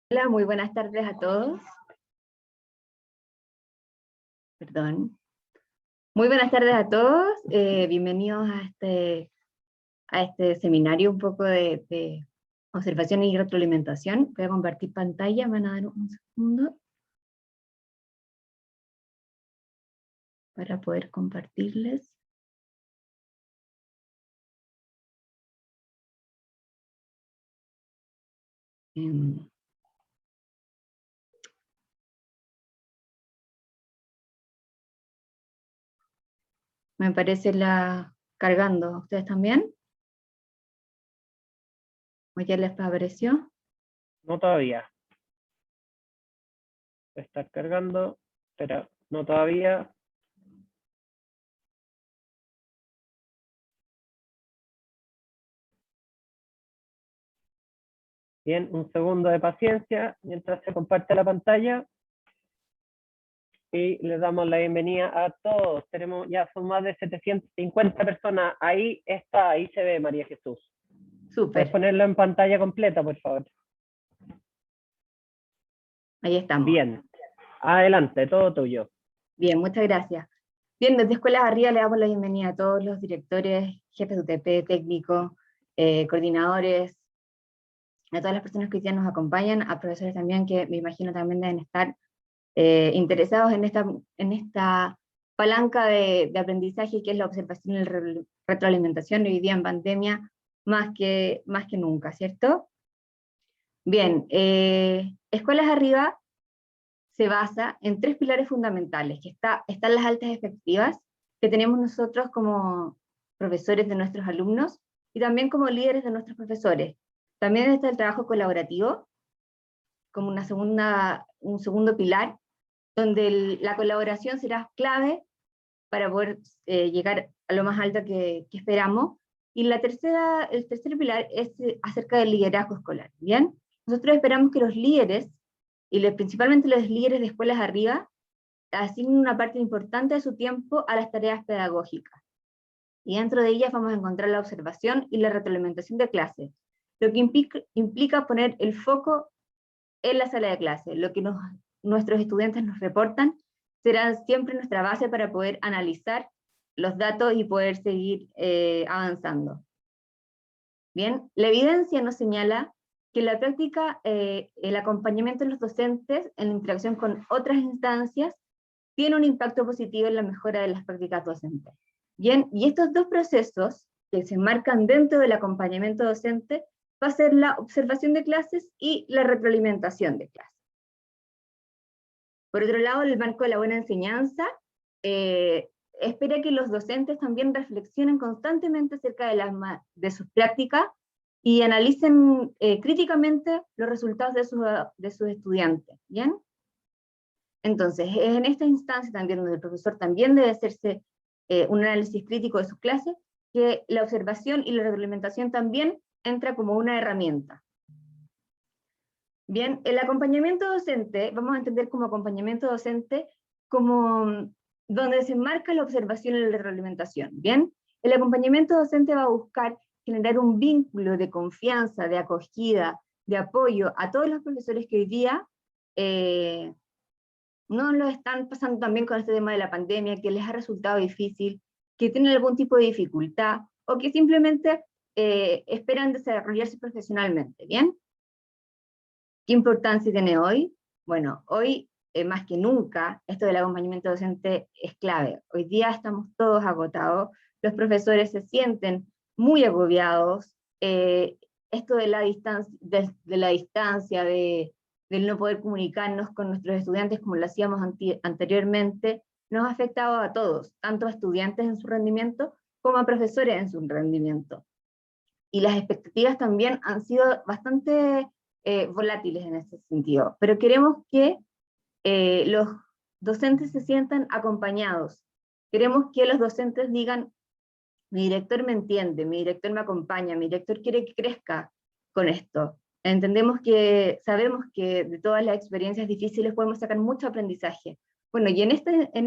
Hola, muy buenas tardes a todos. Perdón. Muy buenas tardes a todos. Bienvenidos a este seminario un poco de observación y retroalimentación. Voy a compartir pantalla, me van a dar un segundo para poder compartirles. Me parece cargando. ¿Ustedes también? ¿O ya les apareció? No todavía. Está cargando, pero no todavía. Bien, un segundo de paciencia mientras se comparte la pantalla. Y les damos la bienvenida a todos. Ya son más de 750 personas. Ahí está, ahí se ve María Jesús. Súper. ¿Puedes ponerlo en pantalla completa, por favor? Ahí estamos. Bien. Adelante, todo tuyo. Bien, muchas gracias. Bien, desde Escuelas Arriba le damos la bienvenida a todos los directores, jefes de UTP, técnicos, coordinadores, a todas las personas que hoy día nos acompañan, a profesores también que me imagino también deben estar interesados en esta palanca de aprendizaje que es la observación y la retroalimentación hoy día en pandemia más que nunca, ¿cierto? Bien, Escuelas Arriba se basa en tres pilares fundamentales, que están las altas expectativas que tenemos nosotros como profesores de nuestros alumnos y también como líderes de nuestros profesores. También está el trabajo colaborativo, como un segundo pilar, donde la colaboración será clave para poder llegar a lo más alto que esperamos. Y el tercer pilar es acerca del liderazgo escolar, ¿bien? Nosotros esperamos que los líderes, principalmente los líderes de Escuelas Arriba, asignen una parte importante de su tiempo a las tareas pedagógicas. Y dentro de ellas vamos a encontrar la observación y la retroalimentación de clases, lo que implica poner el foco en la sala de clase. Lo que nuestros estudiantes nos reportan será siempre nuestra base para poder analizar los datos y poder seguir avanzando. Bien, la evidencia nos señala que en la práctica el acompañamiento de los docentes en la interacción con otras instancias tiene un impacto positivo en la mejora de las prácticas docentes. Bien, y estos dos procesos que se enmarcan dentro del acompañamiento docente va a ser la observación de clases y la retroalimentación de clases. Por otro lado, el marco de la buena enseñanza espera que los docentes también reflexionen constantemente acerca de sus prácticas y analicen críticamente los resultados de sus estudiantes, ¿bien? Entonces, es en esta instancia también donde el profesor también debe hacerse un análisis crítico de sus clases, que la observación y la retroalimentación también entra como una herramienta. Bien, el acompañamiento docente, vamos a entender como acompañamiento docente como donde se enmarca la observación y la retroalimentación, ¿bien? El acompañamiento docente va a buscar generar un vínculo de confianza, de acogida, de apoyo a todos los profesores que hoy día no lo están pasando también con este tema de la pandemia, que les ha resultado difícil, que tienen algún tipo de dificultad, o que simplemente esperan desarrollarse profesionalmente, ¿bien? ¿Qué importancia tiene hoy? Bueno, hoy más que nunca, esto del acompañamiento docente es clave. Hoy día estamos todos agotados, los profesores se sienten muy agobiados, esto de la distancia, del no poder comunicarnos con nuestros estudiantes como lo hacíamos anteriormente, nos ha afectado a todos, tanto a estudiantes en su rendimiento como a profesores en su rendimiento. Y las expectativas también han sido bastante volátiles en ese sentido, pero queremos que los docentes se sientan acompañados, queremos que los docentes digan, mi director me entiende, mi director me acompaña, mi director quiere que crezca con esto. Sabemos que de todas las experiencias difíciles podemos sacar mucho aprendizaje. Bueno, y en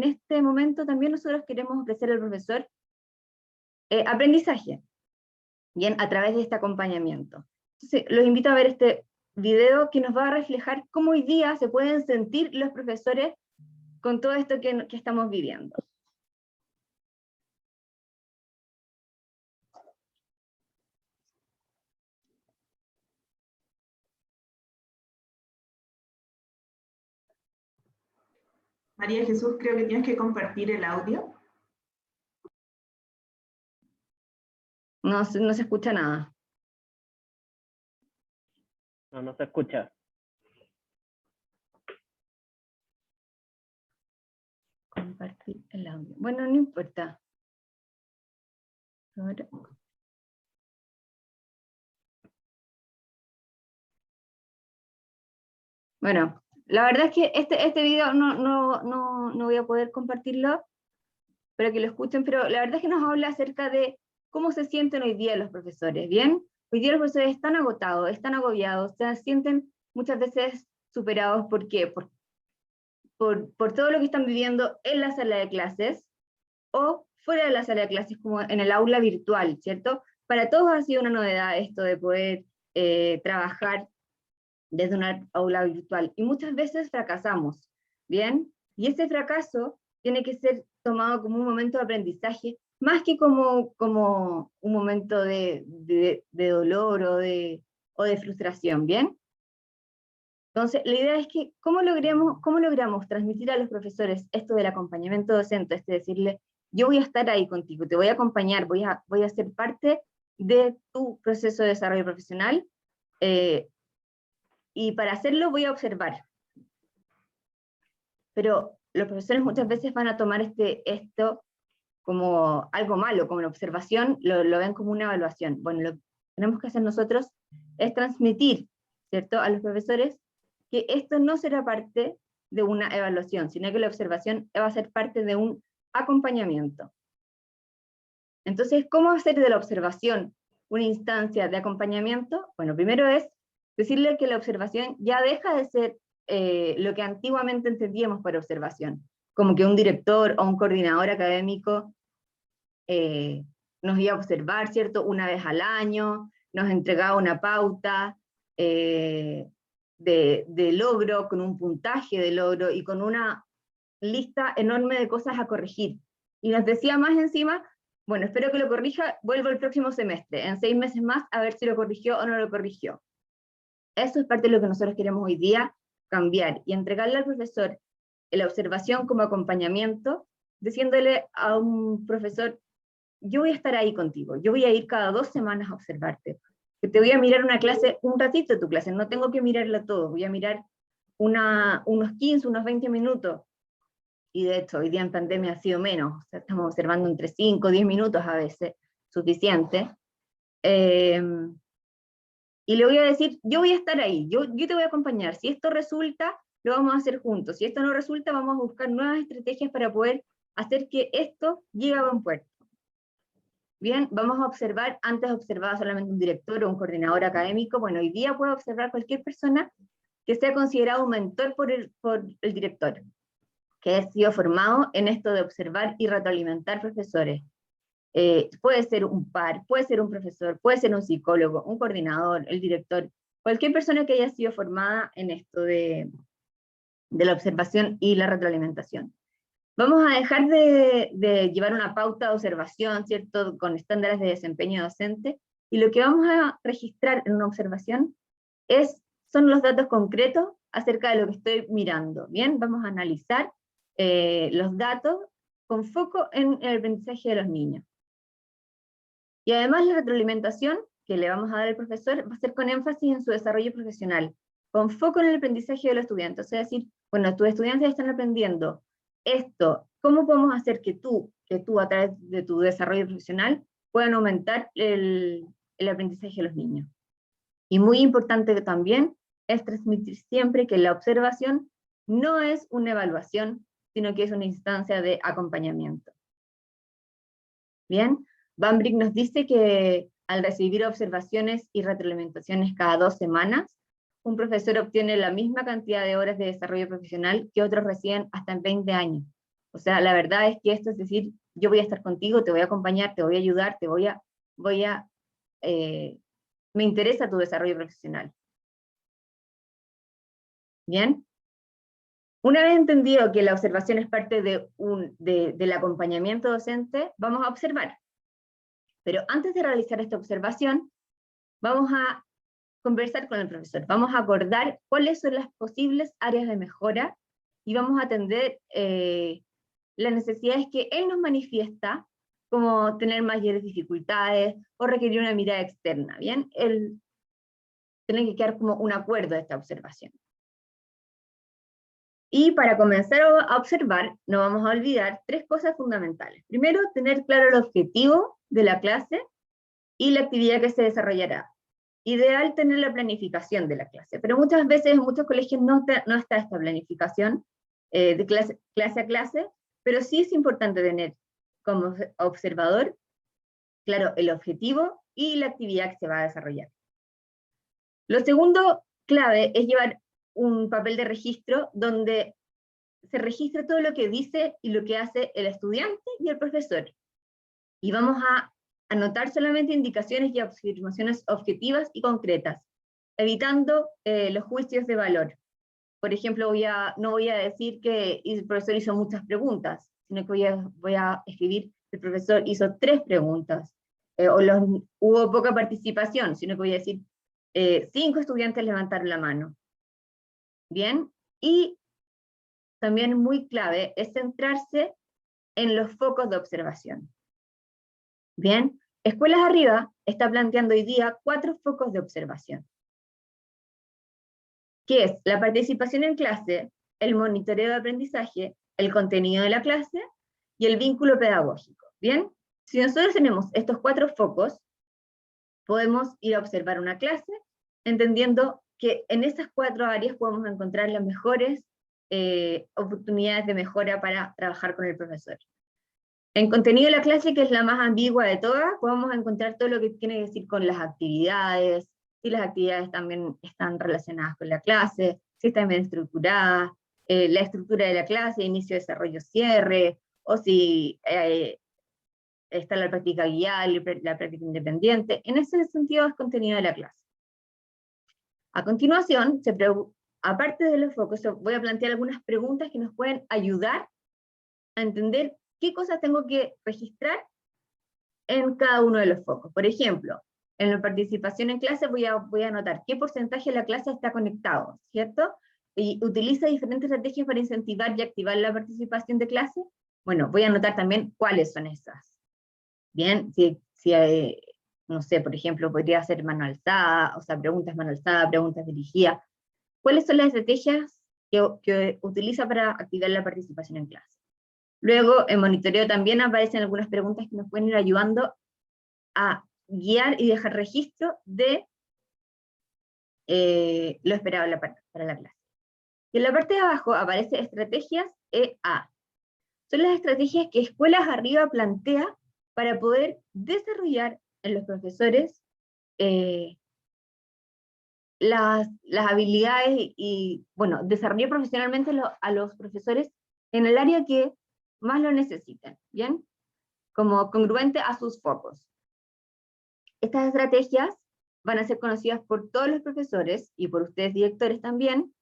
este momento también nosotros queremos ofrecer al profesor aprendizaje, bien, a través de este acompañamiento. Entonces, los invito a ver este video que nos va a reflejar cómo hoy día se pueden sentir los profesores con todo esto que estamos viviendo. María Jesús, creo que tienes que compartir el audio. No se escucha nada. No se escucha. Compartir el audio. Bueno, no importa. Ahora. Bueno, la verdad es que este video no voy a poder compartirlo para que lo escuchen, pero la verdad es que nos habla acerca de cómo se sienten hoy día los profesores, ¿bien? Hoy día los profesores están agotados, están agobiados, se sienten muchas veces superados. ¿Por qué? Por todo lo que están viviendo en la sala de clases o fuera de la sala de clases, como en el aula virtual, ¿cierto? Para todos ha sido una novedad esto de poder trabajar desde una aula virtual, y muchas veces fracasamos, ¿bien? Y ese fracaso tiene que ser tomado como un momento de aprendizaje, más que como un momento de dolor o de frustración, ¿bien? Entonces, la idea es que, ¿cómo logramos transmitir a los profesores esto del acompañamiento docente? Es decirle, yo voy a estar ahí contigo, te voy a acompañar, voy a ser parte de tu proceso de desarrollo profesional, y para hacerlo voy a observar. Pero los profesores muchas veces van a tomar esto como algo malo, como la observación, lo ven como una evaluación. Bueno, lo que tenemos que hacer nosotros es transmitir, ¿cierto?, a los profesores que esto no será parte de una evaluación, sino que la observación va a ser parte de un acompañamiento. Entonces, ¿cómo hacer de la observación una instancia de acompañamiento? Bueno, primero es decirle que la observación ya deja de ser lo que antiguamente entendíamos por observación, como que un director o un coordinador académico nos iba a observar, ¿cierto?, una vez al año, nos entregaba una pauta de logro, con un puntaje de logro y con una lista enorme de cosas a corregir. Y nos decía más encima, bueno, espero que lo corrija, vuelvo el próximo semestre, en 6 meses más, a ver si lo corrigió o no lo corrigió. Eso es parte de lo que nosotros queremos hoy día cambiar, y entregarle al profesor la observación como acompañamiento, diciéndole a un profesor, yo voy a estar ahí contigo, yo voy a ir cada 2 semanas a observarte, que te voy a mirar una clase, un ratito de tu clase, no tengo que mirarla todo, voy a mirar unos 15, unos 20 minutos, y de hecho hoy día en pandemia ha sido menos, o sea, estamos observando entre 5 o 10 minutos a veces, suficiente, y le voy a decir, yo voy a estar ahí, yo te voy a acompañar, si esto resulta, lo vamos a hacer juntos, si esto no resulta, vamos a buscar nuevas estrategias para poder hacer que esto llegue a buen puerto. Bien, vamos a observar, antes observaba solamente un director o un coordinador académico, bueno, hoy día puede observar cualquier persona que sea considerado un mentor por el director, que ha sido formado en esto de observar y retroalimentar profesores. Puede ser un par, puede ser un profesor, puede ser un psicólogo, un coordinador, el director, cualquier persona que haya sido formada en esto de la observación y la retroalimentación. Vamos a dejar de llevar una pauta de observación, ¿cierto?, con estándares de desempeño docente, y lo que vamos a registrar en una observación son los datos concretos acerca de lo que estoy mirando. Bien, vamos a analizar los datos con foco en el aprendizaje de los niños. Y además la retroalimentación que le vamos a dar al profesor va a ser con énfasis en su desarrollo profesional, con foco en el aprendizaje de los estudiantes. O sea, decir, bueno, tus estudiantes están aprendiendo esto, ¿cómo podemos hacer que tú a través de tu desarrollo profesional puedan aumentar el aprendizaje de los niños? Y muy importante también es transmitir siempre que la observación no es una evaluación, sino que es una instancia de acompañamiento. Bien, Van Brick nos dice que al recibir observaciones y retroalimentaciones cada 2 semanas, un profesor obtiene la misma cantidad de horas de desarrollo profesional que otros reciben hasta en 20 años. O sea, la verdad es que esto es decir, yo voy a estar contigo, te voy a acompañar, te voy a ayudar, me interesa tu desarrollo profesional. ¿Bien? Una vez entendido que la observación es parte del acompañamiento docente, vamos a observar. Pero antes de realizar esta observación, vamos a conversar con el profesor, vamos a acordar cuáles son las posibles áreas de mejora y vamos a atender las necesidades que él nos manifiesta, como tener mayores dificultades o requerir una mirada externa, ¿bien? Tiene que quedar como un acuerdo de esta observación. Y para comenzar a observar, no vamos a olvidar 3 cosas fundamentales. Primero, tener claro el objetivo de la clase y la actividad que se desarrollará. Ideal tener la planificación de la clase, pero muchas veces en muchos colegios no está esta planificación de clase a clase, pero sí es importante tener como observador, claro, el objetivo y la actividad que se va a desarrollar. Lo segundo clave es llevar un papel de registro donde se registra todo lo que dice y lo que hace el estudiante y el profesor. Y vamos a anotar solamente indicaciones y afirmaciones objetivas y concretas, evitando los juicios de valor. Por ejemplo, no voy a decir que el profesor hizo muchas preguntas, sino que voy a escribir que el profesor hizo 3 preguntas, hubo poca participación, sino que voy a decir 5 estudiantes levantaron la mano. Bien, y también muy clave es centrarse en los focos de observación. Bien, Escuelas Arriba está planteando hoy día 4 focos de observación, que es la participación en clase, el monitoreo de aprendizaje, el contenido de la clase y el vínculo pedagógico. Bien, si nosotros tenemos estos 4 focos, podemos ir a observar una clase, entendiendo que en esas 4 áreas podemos encontrar las mejores oportunidades de mejora para trabajar con el profesor. En contenido de la clase, que es la más ambigua de todas, podemos encontrar todo lo que tiene que decir con las actividades, si las actividades también están relacionadas con la clase, si están bien estructuradas, la estructura de la clase, inicio, desarrollo, cierre, o si está la práctica guiada, la práctica independiente. En ese sentido es contenido de la clase. A continuación, aparte de los focos, voy a plantear algunas preguntas que nos pueden ayudar a entender qué cosas tengo que registrar en cada uno de los focos. Por ejemplo, en la participación en clase voy a anotar qué porcentaje de la clase está conectado, ¿cierto? Y utiliza diferentes estrategias para incentivar y activar la participación de clase. Bueno, voy a anotar también cuáles son esas. Bien, no sé, por ejemplo, podría ser mano alzada, o sea, preguntas mano alzada, preguntas dirigidas. ¿Cuáles son las estrategias que utiliza para activar la participación en clase? Luego, en monitoreo también aparecen algunas preguntas que nos pueden ir ayudando a guiar y dejar registro de lo esperado para la clase. Y en la parte de abajo aparece estrategias EA. Son las estrategias que Escuelas Arriba plantea para poder desarrollar en los profesores las habilidades y, bueno, desarrollar profesionalmente a los profesores en el área que más lo necesitan, ¿bien? Como congruente a sus focos. Estas estrategias van a ser conocidas por todos los profesores y por ustedes directores también,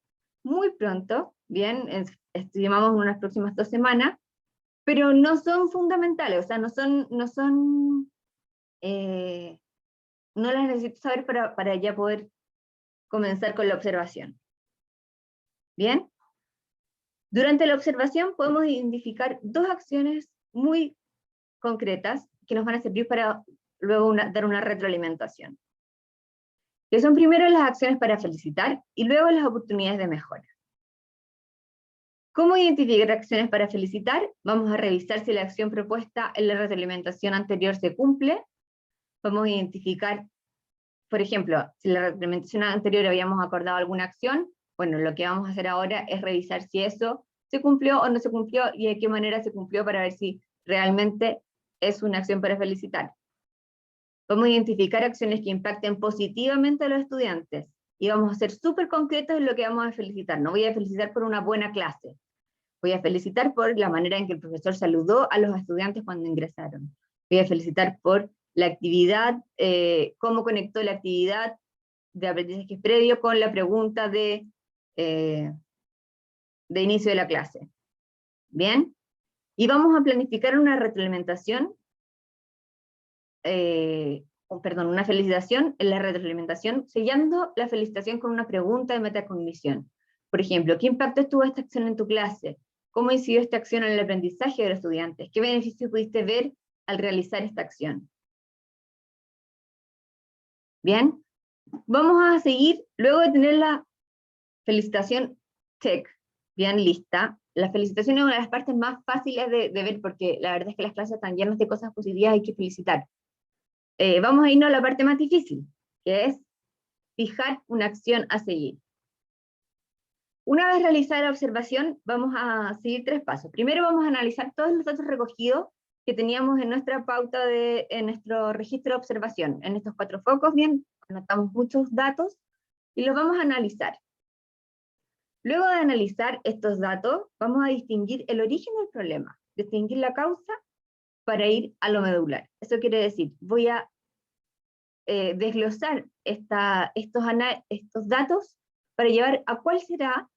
muy pronto, ¿bien? Estimamos en unas próximas 2 semanas, pero no son fundamentales, o sea, no las necesito saber para ya poder comenzar con la observación. ¿Bien? Durante la observación podemos identificar 2 acciones muy concretas que nos van a servir para luego dar una retroalimentación. Que son primero las acciones para felicitar y luego las oportunidades de mejora. ¿Cómo identificar acciones para felicitar? Vamos a revisar si la acción propuesta en la retroalimentación anterior se cumple. Vamos a identificar, por ejemplo, si en la retroalimentación anterior habíamos acordado alguna acción, bueno, lo que vamos a hacer ahora es revisar si eso se cumplió o no se cumplió y de qué manera se cumplió para ver si realmente es una acción para felicitar. Vamos a identificar acciones que impacten positivamente a los estudiantes y vamos a ser súper concretos en lo que vamos a felicitar. No voy a felicitar por una buena clase, voy a felicitar por la manera en que el profesor saludó a los estudiantes cuando ingresaron. Voy a felicitar por la actividad, cómo conectó la actividad de aprendizaje previo con la pregunta de de inicio de la clase. ¿Bien? Y vamos a planificar una retroalimentación, una felicitación en la retroalimentación, sellando la felicitación con una pregunta de metacognición. Por ejemplo, ¿qué impacto tuvo esta acción en tu clase? ¿Cómo incidió esta acción en el aprendizaje de los estudiantes? ¿Qué beneficios pudiste ver al realizar esta acción? Bien, vamos a seguir, luego de tener la felicitación check, bien lista. La felicitación es una de las partes más fáciles de ver, porque la verdad es que las clases están llenas de cosas positivas, hay que felicitar. Vamos a irnos a la parte más difícil, que es fijar una acción a seguir. Una vez realizada la observación, vamos a seguir 3 pasos. Primero vamos a analizar todos los datos recogidos que teníamos en nuestra pauta, en nuestro registro de observación. En estos 4 focos, bien, anotamos muchos datos y los vamos a analizar. Luego de analizar estos datos, vamos a distinguir el origen del problema, distinguir la causa para ir a lo medular. Eso quiere decir, voy a desglosar estos datos para llevar a cuál será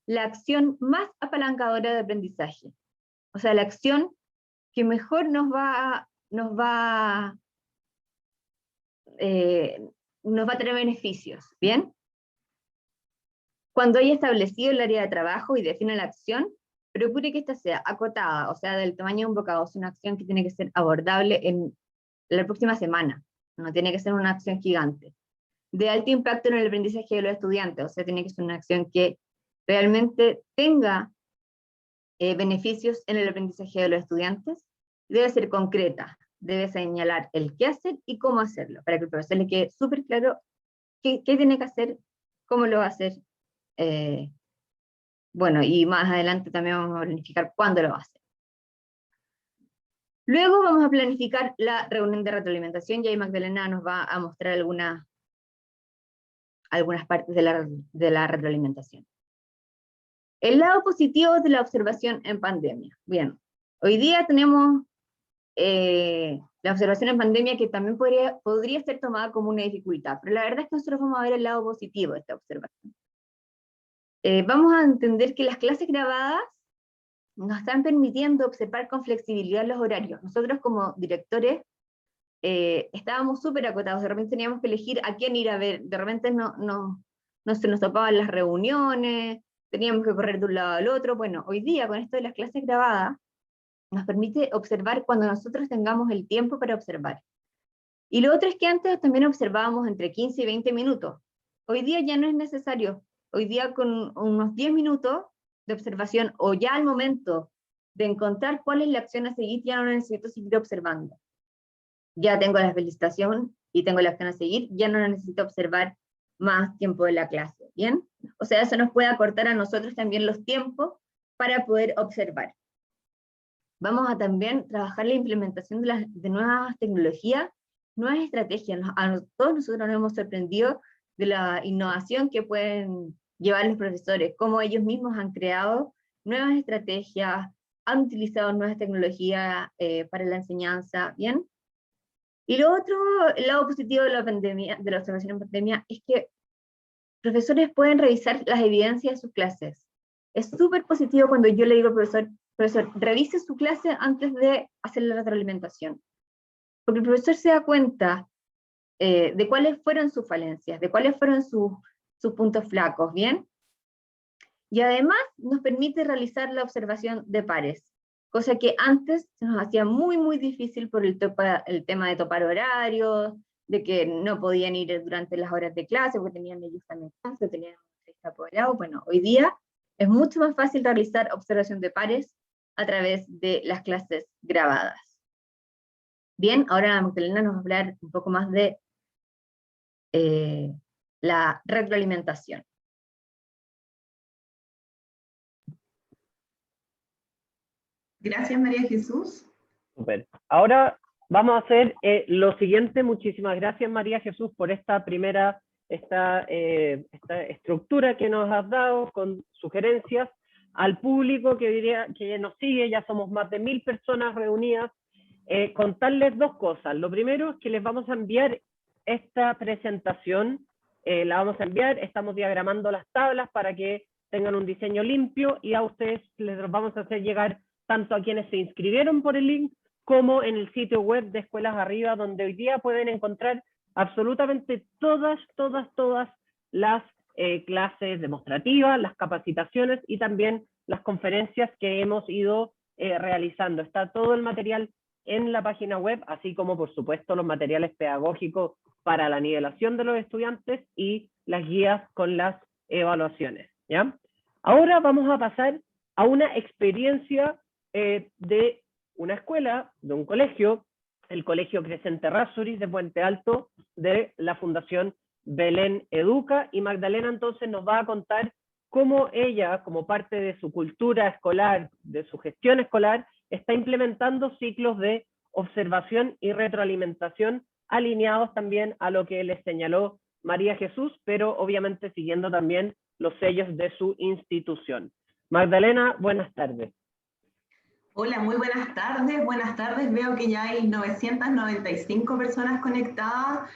la acción más apalancadora de aprendizaje. O sea, la acción que mejor nos va a traer beneficios, ¿bien? Cuando haya establecido el área de trabajo y define la acción, procure que ésta sea acotada, o sea, del tamaño de un bocado. Es una acción que tiene que ser abordable en la próxima semana, no tiene que ser una acción gigante. De alto impacto en el aprendizaje de los estudiantes, o sea, tiene que ser una acción que realmente tenga beneficios en el aprendizaje de los estudiantes. Debe ser concreta, debe señalar el qué hacer y cómo hacerlo, para que el profesor le quede súper claro qué tiene que hacer, cómo lo va a hacer. Bueno, y más adelante también vamos a planificar cuándo lo va a hacer. Luego vamos a planificar la reunión de retroalimentación, y ahí Magdalena nos va a mostrar algunas partes de la retroalimentación. El lado positivo de la observación en pandemia. Bien, hoy día tenemos la observación en pandemia, que también podría ser tomada como una dificultad, pero la verdad es que nosotros vamos a ver el lado positivo de esta observación. Vamos a entender que las clases grabadas nos están permitiendo observar con flexibilidad los horarios. Nosotros como directores estábamos súper acotados, de repente teníamos que elegir a quién ir a ver, de repente no se nos topaban las reuniones, teníamos que correr de un lado al otro. Bueno, hoy día con esto de las clases grabadas, nos permite observar cuando nosotros tengamos el tiempo para observar. Y lo otro es que antes también observábamos entre 15 y 20 minutos. Hoy día ya no es necesario. Hoy día con unos 10 minutos de observación, o ya al momento de encontrar cuál es la acción a seguir, ya no necesito seguir observando. Ya tengo la felicitación y tengo la acción a seguir, ya no necesito observar más tiempo de la clase, ¿bien? O sea, eso nos puede acortar a nosotros también los tiempos para poder observar. Vamos a también trabajar la implementación de nuevas tecnologías, nuevas estrategias. Todos nosotros nos hemos sorprendido de la innovación que pueden llevar los profesores, cómo ellos mismos han creado nuevas estrategias, han utilizado nuevas tecnologías para la enseñanza, ¿bien? Y lo otro, el lado positivo de la pandemia, de la observación en pandemia, es que profesores pueden revisar las evidencias de sus clases. Es súper positivo cuando yo le digo al profesor, revise su clase antes de hacer la retroalimentación. Porque el profesor se da cuenta de cuáles fueron sus falencias, de cuáles fueron sus puntos flacos, ¿bien? Y además nos permite realizar la observación de pares, cosa que antes se nos hacía muy, muy difícil por el tema de topar horarios, de que no podían ir durante las horas de clase, porque tenían ellos también clase, tenían apoderado. Bueno, hoy día es mucho más fácil realizar observación de pares a través de las clases grabadas. Bien, ahora Magdalena nos va a hablar un poco más de la retroalimentación. Gracias, María Jesús. Super. Ahora vamos a hacer lo siguiente. Muchísimas gracias, María Jesús, por esta primera esta estructura que nos has dado con sugerencias. Al público que nos sigue, ya somos más de 1000 personas reunidas, contarles 2 cosas. Lo primero es que les vamos a enviar esta presentación la vamos a enviar, estamos diagramando las tablas para que tengan un diseño limpio y a ustedes les vamos a hacer llegar tanto a quienes se inscribieron por el link como en el sitio web de Escuelas Arriba, donde hoy día pueden encontrar absolutamente todas las clases demostrativas, las capacitaciones y también las conferencias que hemos ido realizando. Está todo el material en la página web, así como por supuesto los materiales pedagógicos para la nivelación de los estudiantes y las guías con las evaluaciones, ¿ya? Ahora vamos a pasar a una experiencia de una escuela, de un colegio, el Colegio Crescente Errázuriz de Puente Alto, de la Fundación Belén Educa, y Magdalena entonces nos va a contar cómo ella, como parte de su cultura escolar, de su gestión escolar, está implementando ciclos de observación y retroalimentación alineados también a lo que les señaló María Jesús, pero obviamente siguiendo también los sellos de su institución. Magdalena, buenas tardes. Hola, muy buenas tardes. Buenas tardes. Veo que ya hay 995 personas conectadas.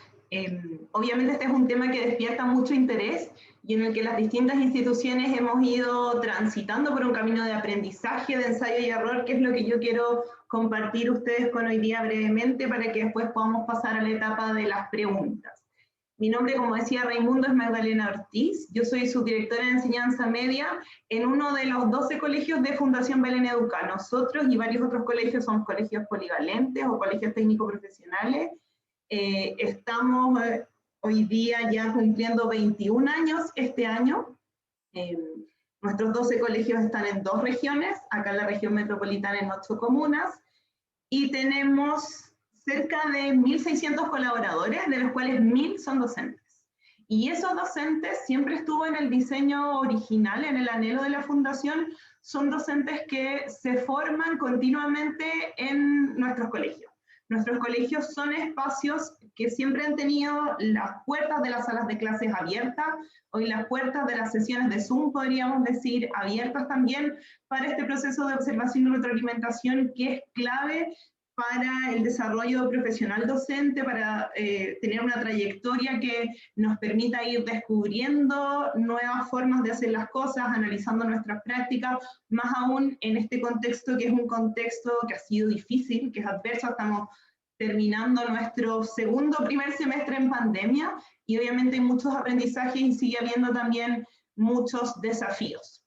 Obviamente este es un tema que despierta mucho interés y en el que las distintas instituciones hemos ido transitando por un camino de aprendizaje, de ensayo y error, que es lo que yo quiero compartir ustedes con hoy día brevemente para que después podamos pasar a la etapa de las preguntas. Mi nombre, como decía Raimundo, es Magdalena Ortiz. Yo soy subdirectora de enseñanza media en uno de los 12 colegios de Fundación Belén Educa. Nosotros y varios otros colegios son colegios polivalentes o colegios técnico-profesionales. Estamos hoy día ya cumpliendo 21 años este año. Nuestros 12 colegios están en 2 regiones, acá en la región metropolitana en 8 comunas, y tenemos cerca de 1.600 colaboradores, de los cuales 1.000 son docentes. Y esos docentes siempre estuvo en el diseño original, en el anhelo de la fundación, son docentes que se forman continuamente en nuestros colegios. Nuestros colegios son espacios que siempre han tenido las puertas de las salas de clases abiertas, hoy las puertas de las sesiones de Zoom, podríamos decir, abiertas también para este proceso de observación y retroalimentación que es clave para el desarrollo profesional docente, para tener una trayectoria que nos permita ir descubriendo nuevas formas de hacer las cosas, analizando nuestras prácticas, más aún en este contexto que es un contexto que ha sido difícil, que es adverso. Estamos terminando nuestro primer semestre en pandemia y obviamente hay muchos aprendizajes y sigue habiendo también muchos desafíos.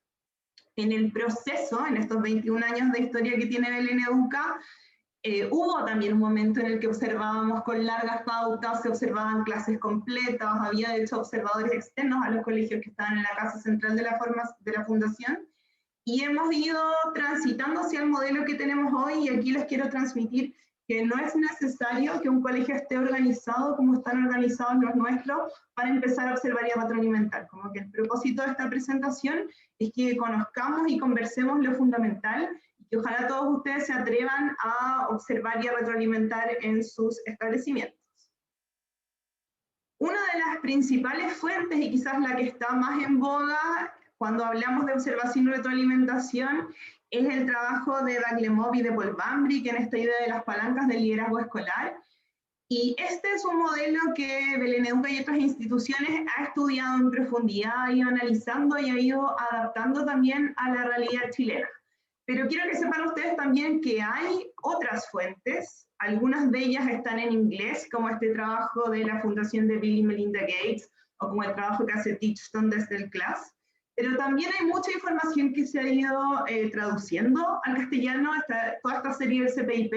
En el proceso, en estos 21 años de historia que tiene Belén Educa, hubo también un momento en el que observábamos con largas pautas, se observaban clases completas, había de hecho observadores externos a los colegios que estaban en la casa central de la fundación, y hemos ido transitando hacia el modelo que tenemos hoy, y aquí les quiero transmitir que no es necesario que un colegio esté organizado como están organizados los nuestros para empezar a observar y a retroalimentar. Como que el propósito de esta presentación es que conozcamos y conversemos lo fundamental, y ojalá todos ustedes se atrevan a observar y a retroalimentar en sus establecimientos. Una de las principales fuentes, y quizás la que está más en boga cuando hablamos de observación y retroalimentación, es el trabajo de Daglemov y de Paul Bambrick en esta idea de las palancas del liderazgo escolar. Y este es un modelo que Belén Educa y otras instituciones ha estudiado en profundidad, ha ido analizando y ha ido adaptando también a la realidad chilena. Pero quiero que sepan ustedes también que hay otras fuentes, algunas de ellas están en inglés, como este trabajo de la Fundación de Bill y Melinda Gates, o como el trabajo que hace Teachstone desde el CLAS, pero también hay mucha información que se ha ido traduciendo al castellano, toda esta serie del CPIP,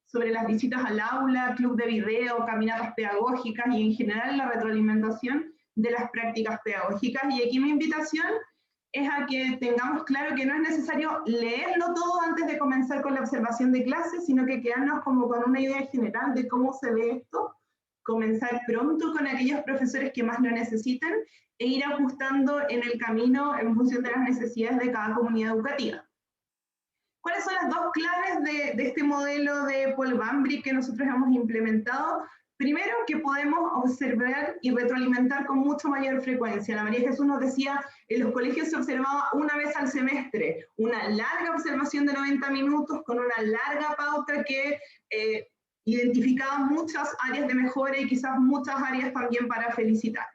sobre las visitas al aula, club de video, caminatas pedagógicas y en general la retroalimentación de las prácticas pedagógicas. Y aquí mi invitación es a que tengamos claro que no es necesario leerlo todo antes de comenzar con la observación de clases, sino que quedarnos como con una idea general de cómo se ve esto, comenzar pronto con aquellos profesores que más lo necesiten e ir ajustando en el camino en función de las necesidades de cada comunidad educativa. ¿Cuáles son las 2 claves de este modelo de Paul Bambrick que nosotros hemos implementado? Primero, que podemos observar y retroalimentar con mucho mayor frecuencia. La María Jesús nos decía, en los colegios se observaba una vez al semestre, una larga observación de 90 minutos con una larga pauta que identificaba muchas áreas de mejora y quizás muchas áreas también para felicitar.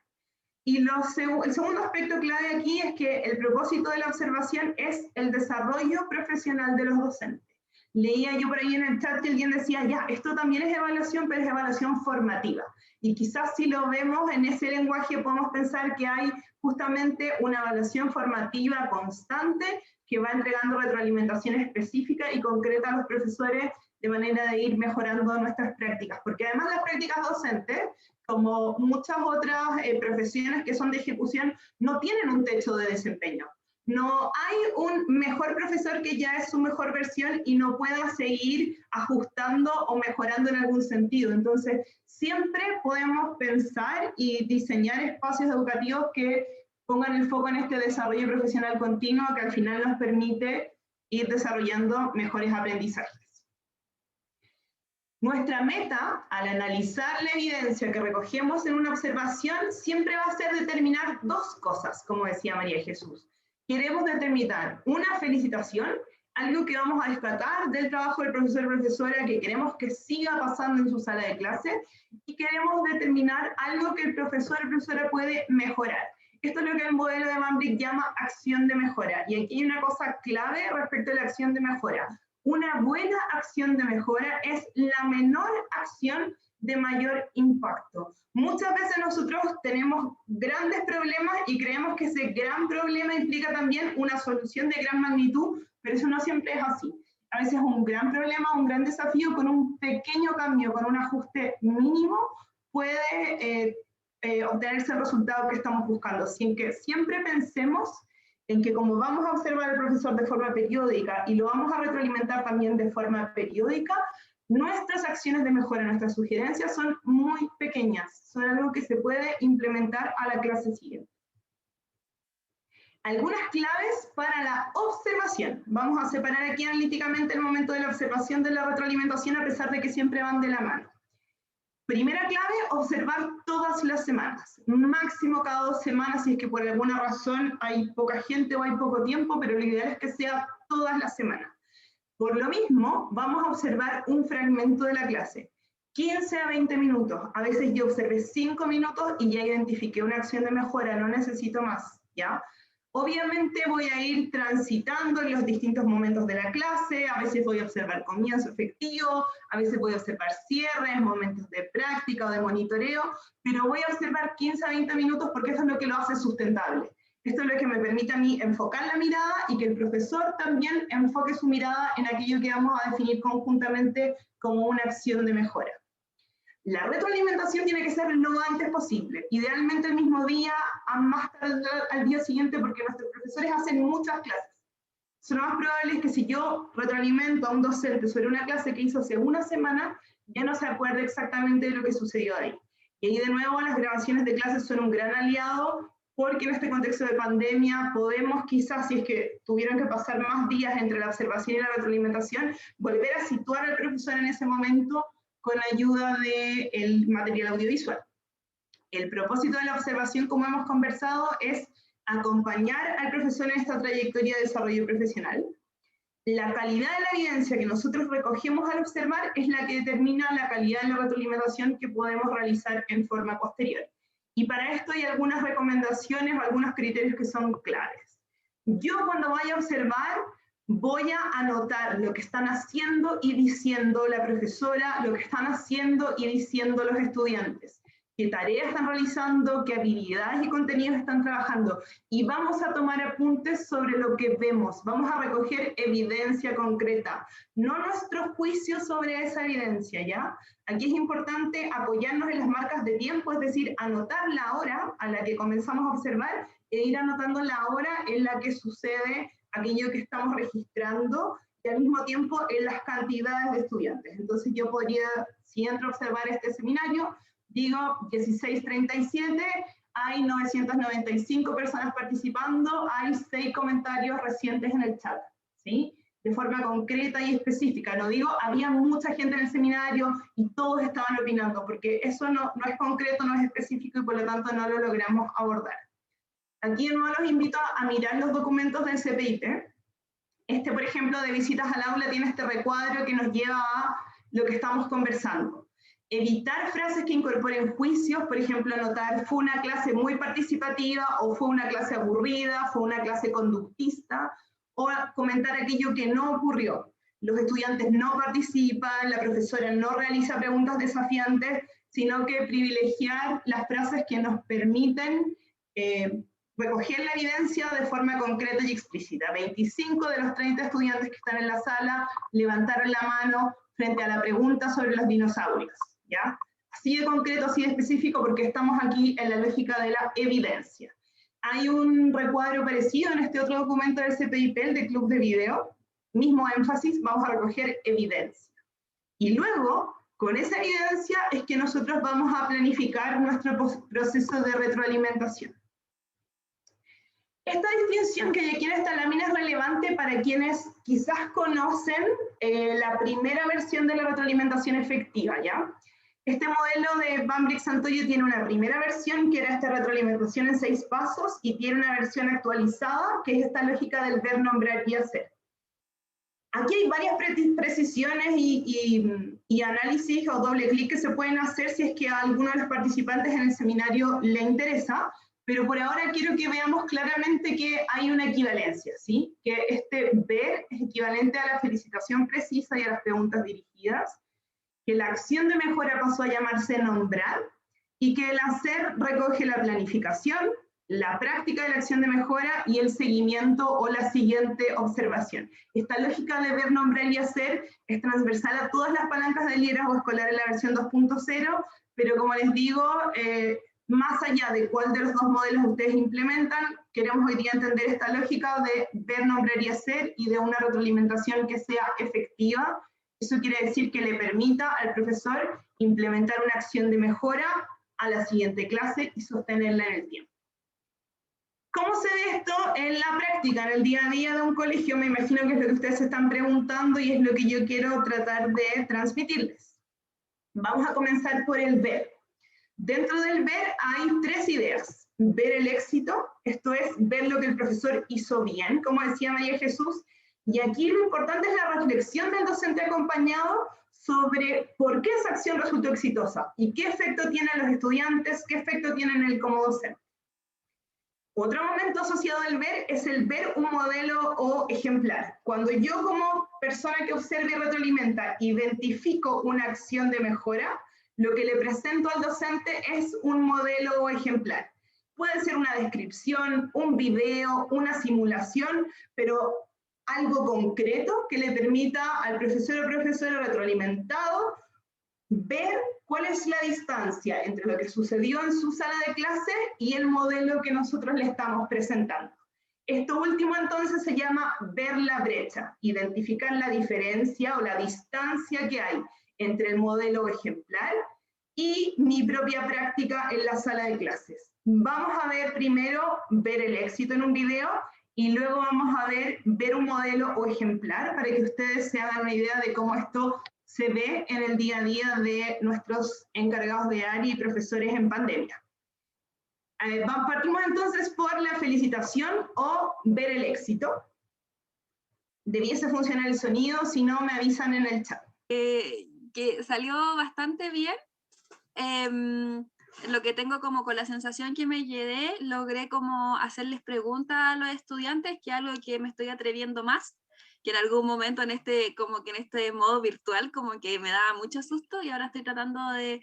Y el segundo aspecto clave aquí es que el propósito de la observación es el desarrollo profesional de los docentes. Leía yo por ahí en el chat que alguien decía, ya, esto también es evaluación, pero es evaluación formativa. Y quizás si lo vemos en ese lenguaje podemos pensar que hay justamente una evaluación formativa constante que va entregando retroalimentación específica y concreta a los profesores de manera de ir mejorando nuestras prácticas. Porque además las prácticas docentes, como muchas otras profesiones que son de ejecución, no tienen un techo de desempeño. No hay un mejor profesor que ya es su mejor versión y no pueda seguir ajustando o mejorando en algún sentido. Entonces, siempre podemos pensar y diseñar espacios educativos que pongan el foco en este desarrollo profesional continuo que al final nos permite ir desarrollando mejores aprendizajes. Nuestra meta, al analizar la evidencia que recogemos en una observación, siempre va a ser determinar dos cosas, como decía María Jesús. Queremos determinar una felicitación, algo que vamos a destacar del trabajo del profesor o profesora, que queremos que siga pasando en su sala de clase, y queremos determinar algo que el profesor o profesora puede mejorar. Esto es lo que el modelo de Van Blyck llama acción de mejora. Y aquí hay una cosa clave respecto a la acción de mejora. Una buena acción de mejora es la menor acción de mayor impacto. Muchas veces nosotros tenemos grandes problemas y creemos que ese gran problema implica también una solución de gran magnitud, pero eso no siempre es así. A veces un gran problema, un gran desafío, con un pequeño cambio, con un ajuste mínimo, puede obtenerse el resultado que estamos buscando, sin que siempre pensemos en que como vamos a observar al profesor de forma periódica y lo vamos a retroalimentar también de forma periódica, nuestras acciones de mejora, nuestras sugerencias son muy pequeñas, son algo que se puede implementar a la clase siguiente. Algunas claves para la observación. Vamos a separar aquí analíticamente el momento de la observación de la retroalimentación a pesar de que siempre van de la mano. Primera clave, observar todas las semanas, máximo cada 2 semanas si es que por alguna razón hay poca gente o hay poco tiempo, pero lo ideal es que sea todas las semanas. Por lo mismo, vamos a observar un fragmento de la clase, 15 a 20 minutos. A veces yo observé 5 minutos y ya identifiqué una acción de mejora, no necesito más, ¿ya? Obviamente voy a ir transitando en los distintos momentos de la clase, a veces voy a observar comienzo efectivo, a veces voy a observar cierres, momentos de práctica o de monitoreo, pero voy a observar 15 a 20 minutos porque eso es lo que lo hace sustentable. Esto es lo que me permite a mí enfocar la mirada y que el profesor también enfoque su mirada en aquello que vamos a definir conjuntamente como una acción de mejora. La retroalimentación tiene que ser lo antes posible, idealmente el mismo día, a más tarde al día siguiente, porque nuestros profesores hacen muchas clases. Lo más probable es que si yo retroalimento a un docente sobre una clase que hizo hace una semana, ya no se acuerde exactamente de lo que sucedió ahí. Y ahí de nuevo las grabaciones de clases son un gran aliado, porque en este contexto de pandemia podemos quizás, si es que tuvieron que pasar más días entre la observación y la retroalimentación, volver a situar al profesor en ese momento con ayuda del material audiovisual. El propósito de la observación, como hemos conversado, es acompañar al profesor en esta trayectoria de desarrollo profesional. La calidad de la evidencia que nosotros recogemos al observar es la que determina la calidad de la retroalimentación que podemos realizar en forma posterior. Y para esto hay algunas recomendaciones o algunos criterios que son claves. Yo cuando vaya a observar, voy a anotar lo que están haciendo y diciendo la profesora, lo que están haciendo y diciendo los estudiantes, qué tareas están realizando, qué habilidades y contenidos están trabajando. Y vamos a tomar apuntes sobre lo que vemos, vamos a recoger evidencia concreta, no nuestro juicio sobre esa evidencia, ¿ya? Aquí es importante apoyarnos en las marcas de tiempo, es decir, anotar la hora a la que comenzamos a observar e ir anotando la hora en la que sucede aquello que estamos registrando y al mismo tiempo en las cantidades de estudiantes. Entonces yo podría, si entro a observar este seminario, digo 16:37, hay 995 personas participando, hay 6 comentarios recientes en el chat, ¿sí? De forma concreta y específica. No digo, había mucha gente en el seminario y todos estaban opinando, porque eso no es concreto, no es específico y por lo tanto no lo logramos abordar. Aquí de nuevo los invito a mirar los documentos del CPIP. Este, por ejemplo, de visitas al aula tiene este recuadro que nos lleva a lo que estamos conversando. Evitar frases que incorporen juicios, por ejemplo, anotar fue una clase muy participativa o fue una clase aburrida, fue una clase conductista, o comentar aquello que no ocurrió. Los estudiantes no participan, la profesora no realiza preguntas desafiantes, sino que privilegiar las frases que nos permiten recoger la evidencia de forma concreta y explícita. 25 de los 30 estudiantes que están en la sala levantaron la mano frente a la pregunta sobre los dinosaurios, ¿ya? Así de concreto, así de específico, porque estamos aquí en la lógica de la evidencia. Hay un recuadro parecido en este otro documento del CPIP, el de Club de Video, mismo énfasis, vamos a recoger evidencia. Y luego, con esa evidencia es que nosotros vamos a planificar nuestro proceso de retroalimentación. Esta distinción que hay aquí en esta lámina es relevante para quienes quizás conocen la primera versión de la retroalimentación efectiva, ¿ya? Este modelo de Van Brik-Santoyo tiene una primera versión, que era esta retroalimentación en 6 pasos, y tiene una versión actualizada, que es esta lógica del ver, nombrar y hacer. Aquí hay varias precisiones y análisis o doble clic que se pueden hacer si es que a alguno de los participantes en el seminario le interesa, pero por ahora quiero que veamos claramente que hay una equivalencia, ¿sí? Que este ver es equivalente a la felicitación precisa y a las preguntas dirigidas, que la acción de mejora pasó a llamarse nombrar, y que el hacer recoge la planificación, la práctica de la acción de mejora y el seguimiento o la siguiente observación. Esta lógica de ver, nombrar y hacer es transversal a todas las palancas de liderazgo escolar en la versión 2.0, pero como les digo, más allá de cuál de los dos modelos ustedes implementan, queremos hoy día entender esta lógica de ver, nombrar y hacer, y de una retroalimentación que sea efectiva. Eso quiere decir que le permita al profesor implementar una acción de mejora a la siguiente clase y sostenerla en el tiempo. ¿Cómo se ve esto en la práctica, en el día a día de un colegio? Me imagino que es lo que ustedes se están preguntando y es lo que yo quiero tratar de transmitirles. Vamos a comenzar por el ver. Dentro del ver hay 3 ideas. Ver el éxito, esto es, ver lo que el profesor hizo bien, como decía María Jesús, y aquí lo importante es la reflexión del docente acompañado sobre por qué esa acción resultó exitosa y qué efecto tiene en los estudiantes, qué efecto tiene en él como docente. Otro momento asociado al ver es el ver un modelo o ejemplar. Cuando yo como persona que observa y retroalimenta identifico una acción de mejora, lo que le presento al docente es un modelo o ejemplar. Puede ser una descripción, un video, una simulación, pero algo concreto que le permita al profesor o profesora retroalimentado ver cuál es la distancia entre lo que sucedió en su sala de clase y el modelo que nosotros le estamos presentando. Esto último entonces se llama ver la brecha, identificar la diferencia o la distancia que hay entre el modelo ejemplar y mi propia práctica en la sala de clases. Vamos a ver primero ver el éxito en un video y luego vamos a ver un modelo o ejemplar para que ustedes se hagan una idea de cómo esto se ve en el día a día de nuestros encargados de área y profesores en pandemia. Partimos entonces por la felicitación o ver el éxito. Debiese funcionar el sonido, si no me avisan en el chat. Que salió bastante bien. Lo que tengo como con la sensación que me llevé, logré como hacerles preguntas a los estudiantes, que es algo que me estoy atreviendo más, que en algún momento en este modo virtual como que me daba mucho susto, y ahora estoy tratando de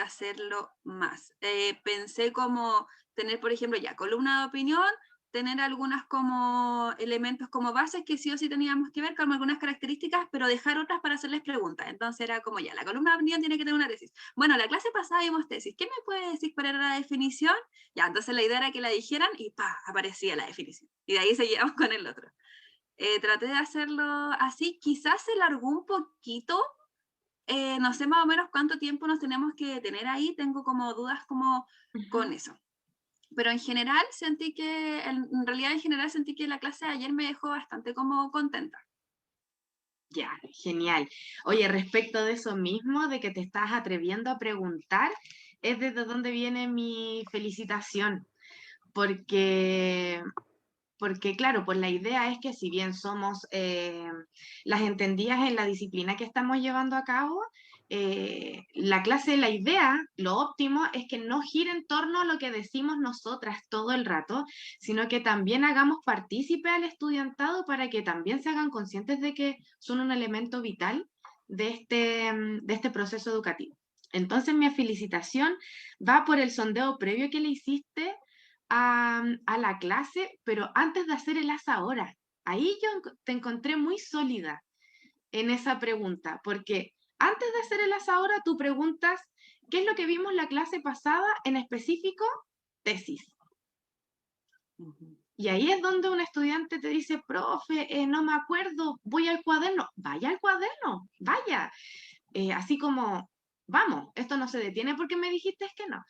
hacerlo más. Pensé como tener, por ejemplo, ya columna de opinión, tener algunas como elementos como bases que sí o sí teníamos que ver, con algunas características, pero dejar otras para hacerles preguntas. Entonces era como ya, la columna de opinión tiene que tener una tesis. Bueno, la clase pasada vimos tesis. ¿Qué me puede decir cuál era la definición? Ya, entonces la idea era que la dijeran y ¡pah! Aparecía la definición. Y de ahí seguíamos con el otro. Traté de hacerlo así. Quizás se largó un poquito. No sé más o menos cuánto tiempo nos tenemos que tener ahí. Tengo como dudas como con eso. Pero en general sentí que, en realidad en general sentí que la clase de ayer me dejó bastante como contenta. Ya, genial. Oye, respecto de eso mismo, de que te estás atreviendo a preguntar, es desde donde viene mi felicitación, porque claro, pues la idea es que si bien somos las entendidas en la disciplina que estamos llevando a cabo, la clase, la idea, lo óptimo es que no gire en torno a lo que decimos nosotras todo el rato, sino que también hagamos partícipe al estudiantado para que también se hagan conscientes de que son un elemento vital de este proceso educativo. Entonces mi felicitación va por el sondeo previo que le hiciste a la clase, pero antes de hacer el haz ahora. Ahí yo te encontré muy sólida en esa pregunta, porque antes de hacer el haz ahora, tú preguntas, ¿qué es lo que vimos la clase pasada? En específico, tesis. Y ahí es donde un estudiante te dice, profe, no me acuerdo, voy al cuaderno. Vaya al cuaderno, vaya. Así como, vamos, esto no se detiene porque me dijiste que no.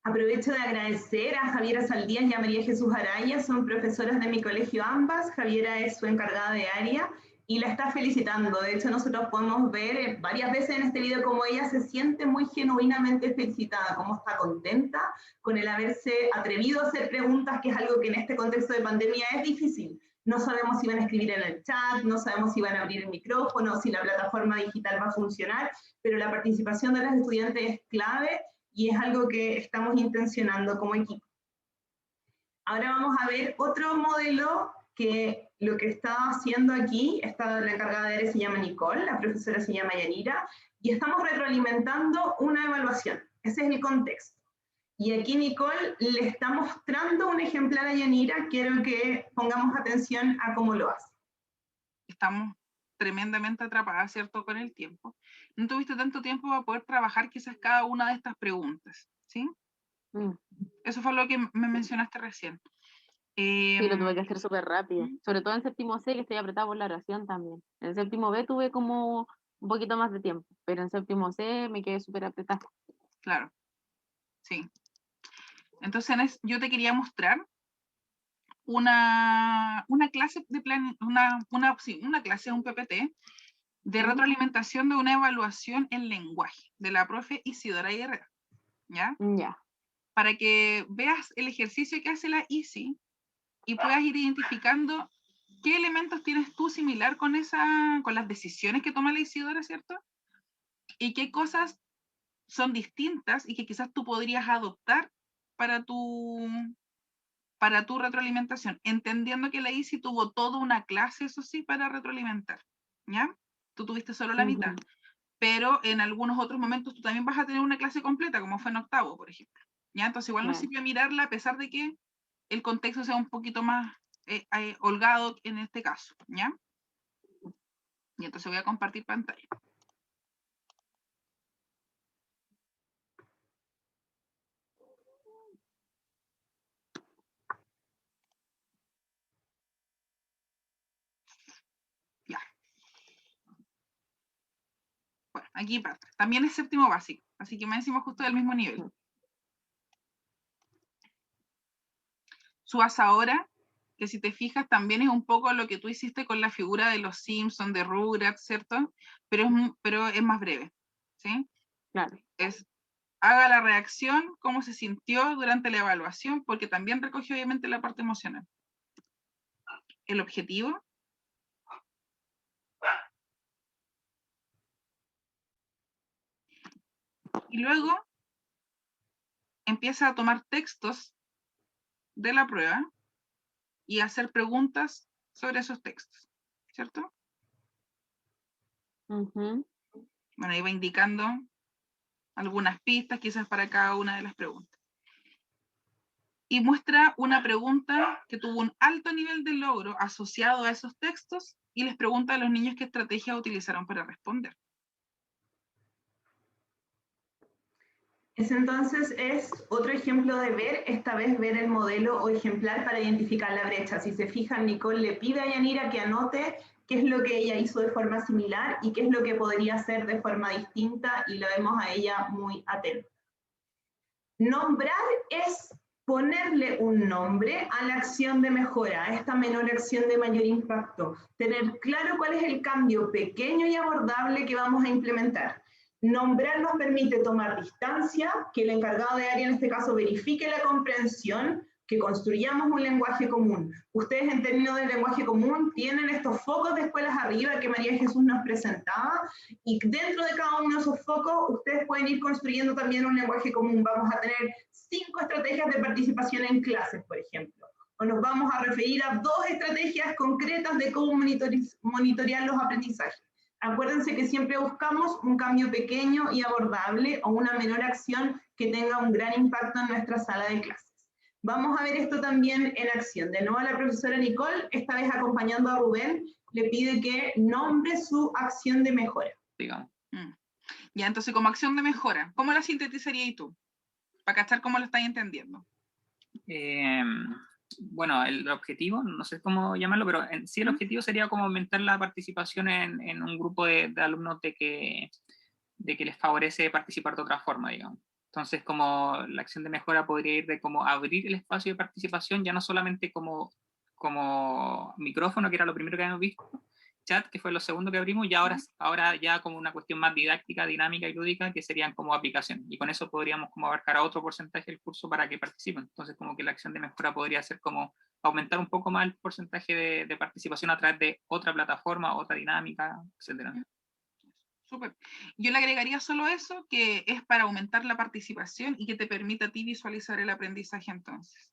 Aprovecho de agradecer a Javiera Saldías y a María Jesús Araya, son profesoras de mi colegio ambas. Javiera es su encargada de área y la está felicitando. De hecho, nosotros podemos ver varias veces en este video cómo ella se siente muy genuinamente felicitada, cómo está contenta con el haberse atrevido a hacer preguntas, que es algo que en este contexto de pandemia es difícil. No sabemos si van a escribir en el chat, no sabemos si van a abrir el micrófono, si la plataforma digital va a funcionar, pero la participación de los estudiantes es clave y es algo que estamos intencionando como equipo. Ahora vamos a ver otro modelo que lo que está haciendo aquí, la encargada de área se llama Nicole, la profesora se llama Yanira, y estamos retroalimentando una evaluación. Ese es el contexto. Y aquí Nicole le está mostrando un ejemplar a Yanira, quiero que pongamos atención a cómo lo hace. Estamos tremendamente atrapadas, ¿cierto?, con el tiempo. No tuviste tanto tiempo para poder trabajar quizás cada una de estas preguntas, ¿sí? Eso fue lo que me mencionaste recién. Sí, lo tuve que hacer súper rápido, sobre todo en séptimo C, que estoy apretada por la oración también. En séptimo B tuve como un poquito más de tiempo, pero en séptimo C me quedé súper apretada. Claro, sí. Entonces yo te quería mostrar una clase de una clase, un PPT, de retroalimentación de una evaluación en lenguaje, de la profe Isidora Herrera, ¿ya? Ya. Para que veas el ejercicio que hace la Isi y puedas ir identificando qué elementos tienes tú similar con las decisiones que toma la Isidora, ¿cierto? Y qué cosas son distintas y que quizás tú podrías adoptar para tu retroalimentación, entendiendo que la Isi tuvo toda una clase, eso sí, para retroalimentar, ¿ya? Tú tuviste solo la mitad, pero en algunos otros momentos tú también vas a tener una clase completa, como fue en octavo, por ejemplo, ¿ya? Entonces igual nos sirve mirarla a pesar de que el contexto sea un poquito más holgado en este caso, ¿ya? Y entonces voy a compartir pantalla. Ya. Bueno, aquí parte. También es séptimo básico, así que me decimos justo del mismo nivel. Su haz ahora, que si te fijas también es un poco lo que tú hiciste con la figura de los Simpsons, de Rugrats, ¿cierto? Pero es más breve, ¿sí? Claro. Haga la reacción, cómo se sintió durante la evaluación, porque también recoge obviamente la parte emocional. El objetivo. Y luego empieza a tomar textos de la prueba y hacer preguntas sobre esos textos, ¿cierto? Bueno, ahí va indicando algunas pistas quizás para cada una de las preguntas. Y muestra una pregunta que tuvo un alto nivel de logro asociado a esos textos y les pregunta a los niños qué estrategia utilizaron para responder. Ese entonces es otro ejemplo de esta vez ver el modelo o ejemplar para identificar la brecha. Si se fijan, Nicole le pide a Yanira que anote qué es lo que ella hizo de forma similar y qué es lo que podría hacer de forma distinta, y lo vemos a ella muy atenta. Nombrar es ponerle un nombre a la acción de mejora, a esta menor acción de mayor impacto. Tener claro cuál es el cambio pequeño y abordable que vamos a implementar. Nombrar nos permite tomar distancia, que el encargado de área en este caso verifique la comprensión, que construyamos un lenguaje común. Ustedes en términos de lenguaje común tienen estos focos de escuelas arriba que María Jesús nos presentaba, y dentro de cada uno de esos focos ustedes pueden ir construyendo también un lenguaje común. Vamos a tener 5 estrategias de participación en clases, por ejemplo, o nos vamos a referir a 2 estrategias concretas de cómo monitorear los aprendizajes. Acuérdense que siempre buscamos un cambio pequeño y abordable, o una menor acción que tenga un gran impacto en nuestra sala de clases. Vamos a ver esto también en acción. De nuevo la profesora Nicole, esta vez acompañando a Rubén, le pide que nombre su acción de mejora. Digamos. Ya, entonces como acción de mejora, ¿cómo la sintetizarías tú? Para cachar cómo lo estáis entendiendo. Bueno, el objetivo, no sé cómo llamarlo, pero en sí el objetivo sería como aumentar la participación en un grupo de alumnos de que les favorece participar de otra forma, digamos. Entonces, como la acción de mejora podría ir de como abrir el espacio de participación, ya no solamente como micrófono, que era lo primero que habíamos visto, chat, que fue lo segundo que abrimos, y ahora ya como una cuestión más didáctica, dinámica y lúdica, que serían como aplicaciones. Y con eso podríamos como abarcar a otro porcentaje del curso para que participen. Entonces, como que la acción de mejora podría ser como aumentar un poco más el porcentaje de participación a través de otra plataforma, otra dinámica, etcétera. Súper. Yo le agregaría solo eso, que es para aumentar la participación y que te permita a ti visualizar el aprendizaje entonces.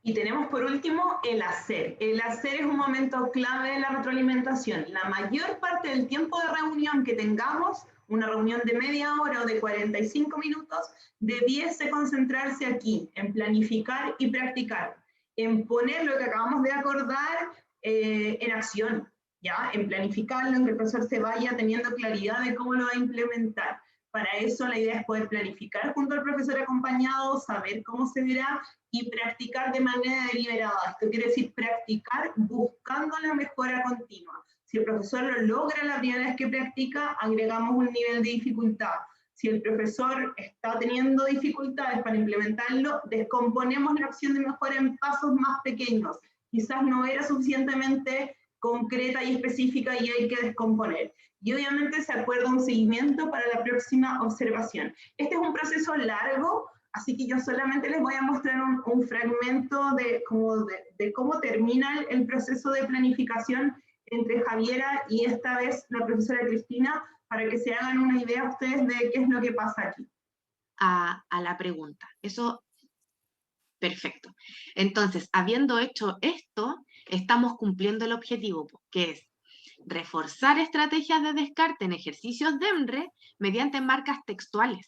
Y tenemos por último el hacer. El hacer es un momento clave de la retroalimentación. La mayor parte del tiempo de reunión que tengamos, una reunión de media hora o de 45 minutos, debiese concentrarse aquí, en planificar y practicar, en poner lo que acabamos de acordar en acción, ¿ya? En planificarlo, en que el profesor se vaya teniendo claridad de cómo lo va a implementar. Para eso la idea es poder planificar junto al profesor acompañado, saber cómo se verá y practicar de manera deliberada. Esto quiere decir practicar buscando la mejora continua. Si el profesor lo logra la primera vez que practica, agregamos un nivel de dificultad. Si el profesor está teniendo dificultades para implementarlo, descomponemos la acción de mejora en pasos más pequeños. Quizás no era suficientemente concreta y específica y hay que descomponer. Y obviamente se acuerda un seguimiento para la próxima observación. Este es un proceso largo, así que yo solamente les voy a mostrar un fragmento de cómo termina el proceso de planificación entre Javiera y esta vez la profesora Cristina, para que se hagan una idea ustedes de qué es lo que pasa aquí. A la pregunta. Eso, perfecto. Entonces, habiendo hecho esto, estamos cumpliendo el objetivo, que es reforzar estrategias de descarte en ejercicios de EMRE mediante marcas textuales.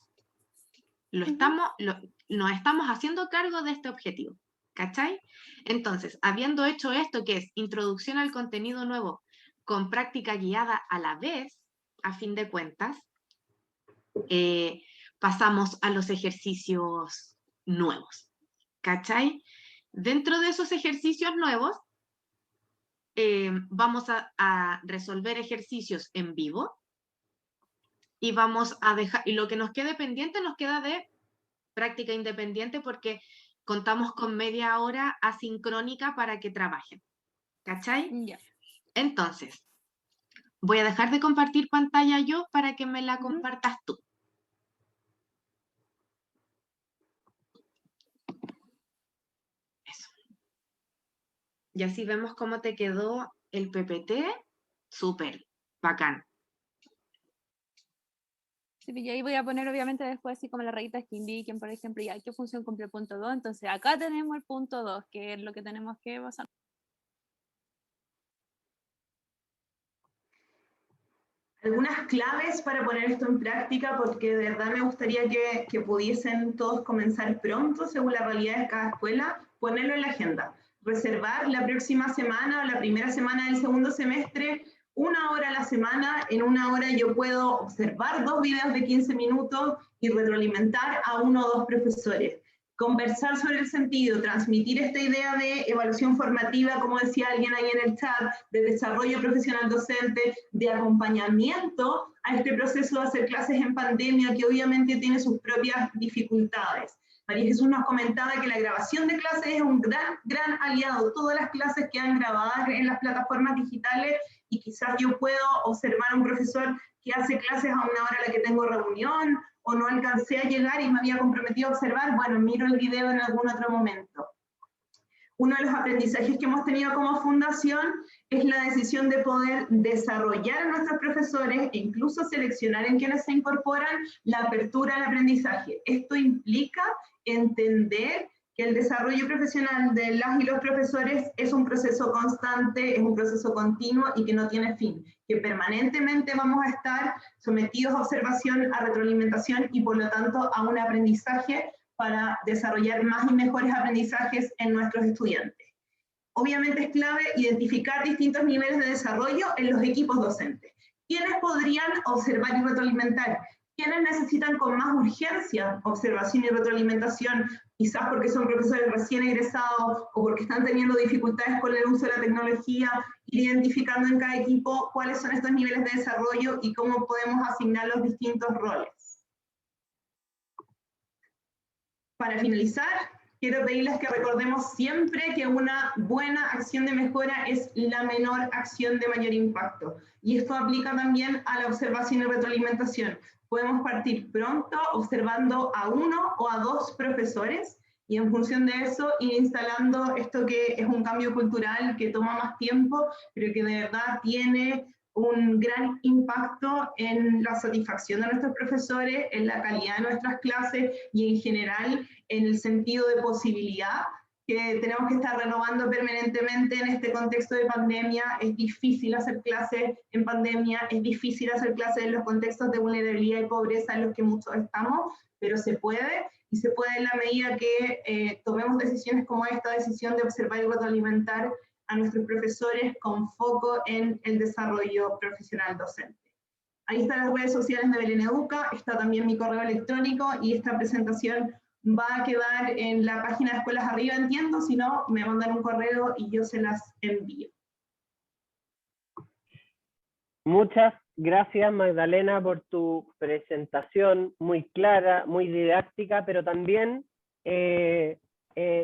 Nos estamos haciendo cargo de este objetivo, ¿cachai? Entonces, habiendo hecho esto, que es introducción al contenido nuevo con práctica guiada a la vez, a fin de cuentas, pasamos a los ejercicios nuevos, ¿cachai? Dentro de esos ejercicios nuevos, vamos a resolver ejercicios en vivo y vamos a dejar, y lo que nos quede pendiente nos queda de práctica independiente porque contamos con media hora asincrónica para que trabajen, ¿cachai? Yeah. Entonces, voy a dejar de compartir pantalla yo para que me la compartas tú. Eso. Y así vemos cómo te quedó el PPT, súper bacán. Sí, y ahí voy a poner obviamente después así como las rayitas que indiquen, por ejemplo, ya qué función cumple el punto 2, entonces acá tenemos el punto 2, que es lo que tenemos que basar. Algunas claves para poner esto en práctica, porque de verdad me gustaría que pudiesen todos comenzar pronto, según la realidad de cada escuela, ponerlo en la agenda. Reservar la próxima semana o la primera semana del segundo semestre, 1 hora a la semana. En 1 hora yo puedo observar 2 videos de 15 minutos y retroalimentar a 1 o 2 profesores. Conversar sobre el sentido, transmitir esta idea de evaluación formativa, como decía alguien ahí en el chat, de desarrollo profesional docente, de acompañamiento a este proceso de hacer clases en pandemia, que obviamente tiene sus propias dificultades. María Jesús nos comentaba que la grabación de clases es un gran aliado. Todas las clases quedan grabadas en las plataformas digitales y quizás yo puedo observar a un profesor que hace clases a 1 hora a la que tengo reunión, o no alcancé a llegar y me había comprometido a observar, bueno, miro el video en algún otro momento. Uno de los aprendizajes que hemos tenido como fundación es la decisión de poder desarrollar a nuestros profesores e incluso seleccionar en quienes se incorporan la apertura al aprendizaje. Esto implica entender que el desarrollo profesional de las y los profesores es un proceso constante, es un proceso continuo y que no tiene fin, que permanentemente vamos a estar sometidos a observación, a retroalimentación y por lo tanto a un aprendizaje para desarrollar más y mejores aprendizajes en nuestros estudiantes. Obviamente es clave identificar distintos niveles de desarrollo en los equipos docentes. ¿Quiénes podrían observar y retroalimentar? ¿Quiénes necesitan con más urgencia observación y retroalimentación? Quizás porque son profesores recién egresados o porque están teniendo dificultades con el uso de la tecnología, ir identificando en cada equipo cuáles son estos niveles de desarrollo y cómo podemos asignar los distintos roles. Para finalizar, quiero pedirles que recordemos siempre que una buena acción de mejora es la menor acción de mayor impacto. Y esto aplica también a la observación y retroalimentación. Podemos partir pronto observando a 1 o a 2 profesores y en función de eso ir instalando esto que es un cambio cultural que toma más tiempo, pero que de verdad tiene un gran impacto en la satisfacción de nuestros profesores, en la calidad de nuestras clases y en general en el sentido de posibilidad que tenemos que estar renovando permanentemente en este contexto de pandemia. Es difícil hacer clases en pandemia, es difícil hacer clases en los contextos de vulnerabilidad y pobreza en los que muchos estamos, pero se puede, y se puede en la medida que tomemos decisiones como esta decisión de observar y retroalimentar a nuestros profesores con foco en el desarrollo profesional docente. Ahí están las redes sociales de Belén Educa, está también mi correo electrónico y esta presentación va a quedar en la página de Escuelas Arriba, entiendo, si no, me mandan un correo y yo se las envío. Muchas gracias, Magdalena, por tu presentación muy clara, muy didáctica, pero también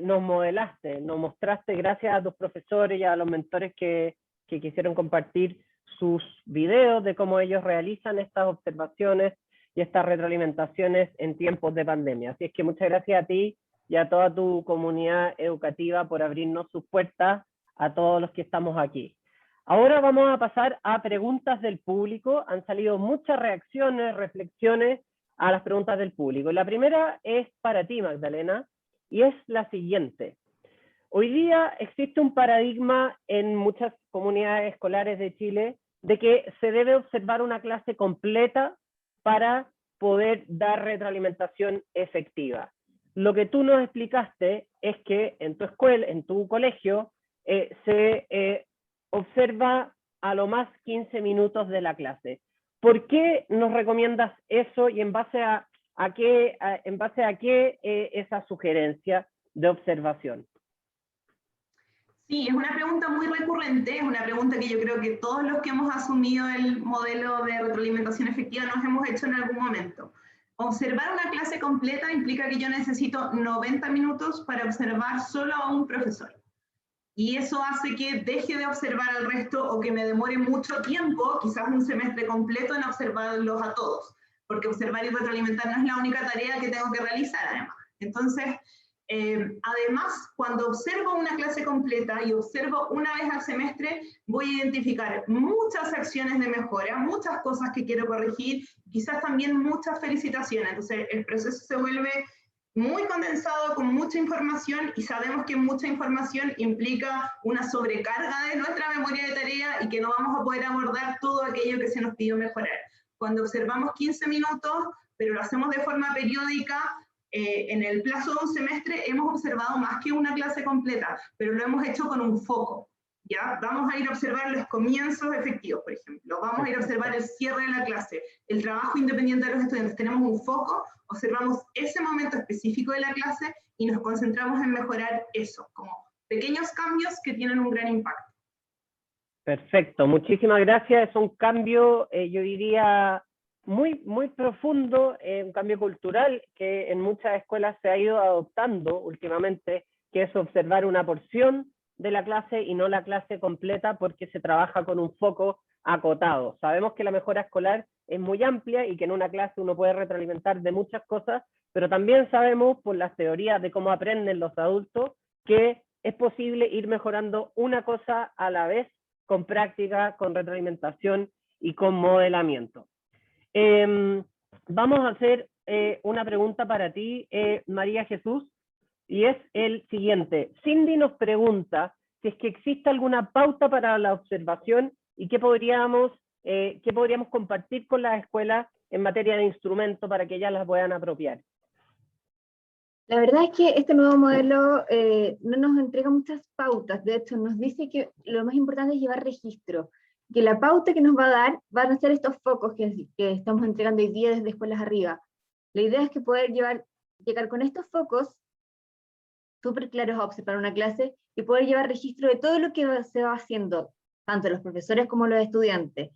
nos modelaste, nos mostraste, gracias a tus profesores y a los mentores que quisieron compartir sus videos de cómo ellos realizan estas observaciones y estas retroalimentaciones en tiempos de pandemia. Así es que muchas gracias a ti y a toda tu comunidad educativa por abrirnos sus puertas a todos los que estamos aquí. Ahora vamos a pasar a preguntas del público. Han salido muchas reacciones, reflexiones a las preguntas del público. La primera es para ti, Magdalena, y es la siguiente. Hoy día existe un paradigma en muchas comunidades escolares de Chile de que se debe observar una clase completa para poder dar retroalimentación efectiva. Lo que tú nos explicaste es que en tu escuela, en tu colegio, se observa a lo más 15 minutos de la clase. ¿Por qué nos recomiendas eso y en base a qué esa sugerencia de observación? Sí, es una pregunta muy recurrente, es una pregunta que yo creo que todos los que hemos asumido el modelo de retroalimentación efectiva nos hemos hecho en algún momento. Observar una clase completa implica que yo necesito 90 minutos para observar solo a un profesor. Y eso hace que deje de observar al resto o que me demore mucho tiempo, quizás un semestre completo, en observarlos a todos. Porque observar y retroalimentar no es la única tarea que tengo que realizar, además. Entonces, además, cuando observo una clase completa y observo una vez al semestre, voy a identificar muchas acciones de mejora, muchas cosas que quiero corregir, quizás también muchas felicitaciones. Entonces, el proceso se vuelve muy condensado, con mucha información, y sabemos que mucha información implica una sobrecarga de nuestra memoria de tarea y que no vamos a poder abordar todo aquello que se nos pidió mejorar. Cuando observamos 15 minutos, pero lo hacemos de forma periódica, en el plazo de un semestre hemos observado más que una clase completa, pero lo hemos hecho con un foco. ¿Ya? Vamos a ir a observar los comienzos efectivos, por ejemplo. Vamos a ir a observar el cierre de la clase, el trabajo independiente de los estudiantes. Tenemos un foco, observamos ese momento específico de la clase y nos concentramos en mejorar eso, como pequeños cambios que tienen un gran impacto. Perfecto, muchísimas gracias. Es un cambio, yo diría, muy profundo, un cambio cultural que en muchas escuelas se ha ido adoptando últimamente, que es observar una porción de la clase y no la clase completa porque se trabaja con un foco acotado. Sabemos que la mejora escolar es muy amplia y que en una clase uno puede retroalimentar de muchas cosas, pero también sabemos por las teorías de cómo aprenden los adultos que es posible ir mejorando una cosa a la vez con práctica, con retroalimentación y con modelamiento. Vamos a hacer una pregunta para ti, María Jesús, y es el siguiente. Cindy nos pregunta si es que existe alguna pauta para la observación y qué podríamos compartir con las escuelas en materia de instrumento para que ellas las puedan apropiar. La verdad es que este nuevo modelo no nos entrega muchas pautas, de hecho nos dice que lo más importante es llevar registro, que la pauta que nos va a dar van a ser estos focos que estamos entregando hoy día desde Escuelas Arriba. La idea es que poder llegar con estos focos súper claros a observar una clase y poder llevar registro de todo lo que se va haciendo, tanto los profesores como los estudiantes,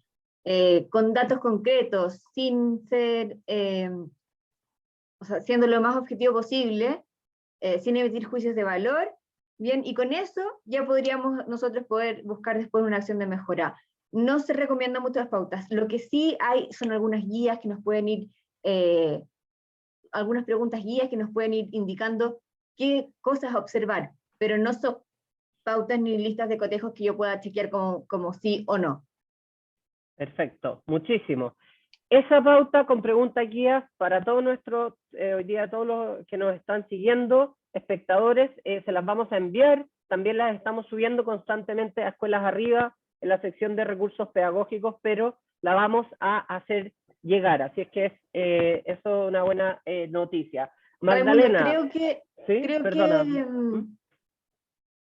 con datos concretos, sin ser... o sea, siendo lo más objetivo posible, sin emitir juicios de valor, bien, y con eso ya podríamos nosotros poder buscar después una acción de mejora. No se recomiendan muchas pautas, lo que sí hay son algunas guías que nos pueden ir, algunas preguntas guías que nos pueden ir indicando qué cosas observar, pero no son pautas ni listas de cotejos que yo pueda chequear como sí o no. Perfecto, muchísimo. Esa pauta con preguntas guías para todos nuestros, hoy día todos los que nos están siguiendo, espectadores, se las vamos a enviar, también las estamos subiendo constantemente a Escuelas Arriba, en la sección de recursos pedagógicos, pero la vamos a hacer llegar, así es que eso es una buena noticia. Magdalena, Raimundo,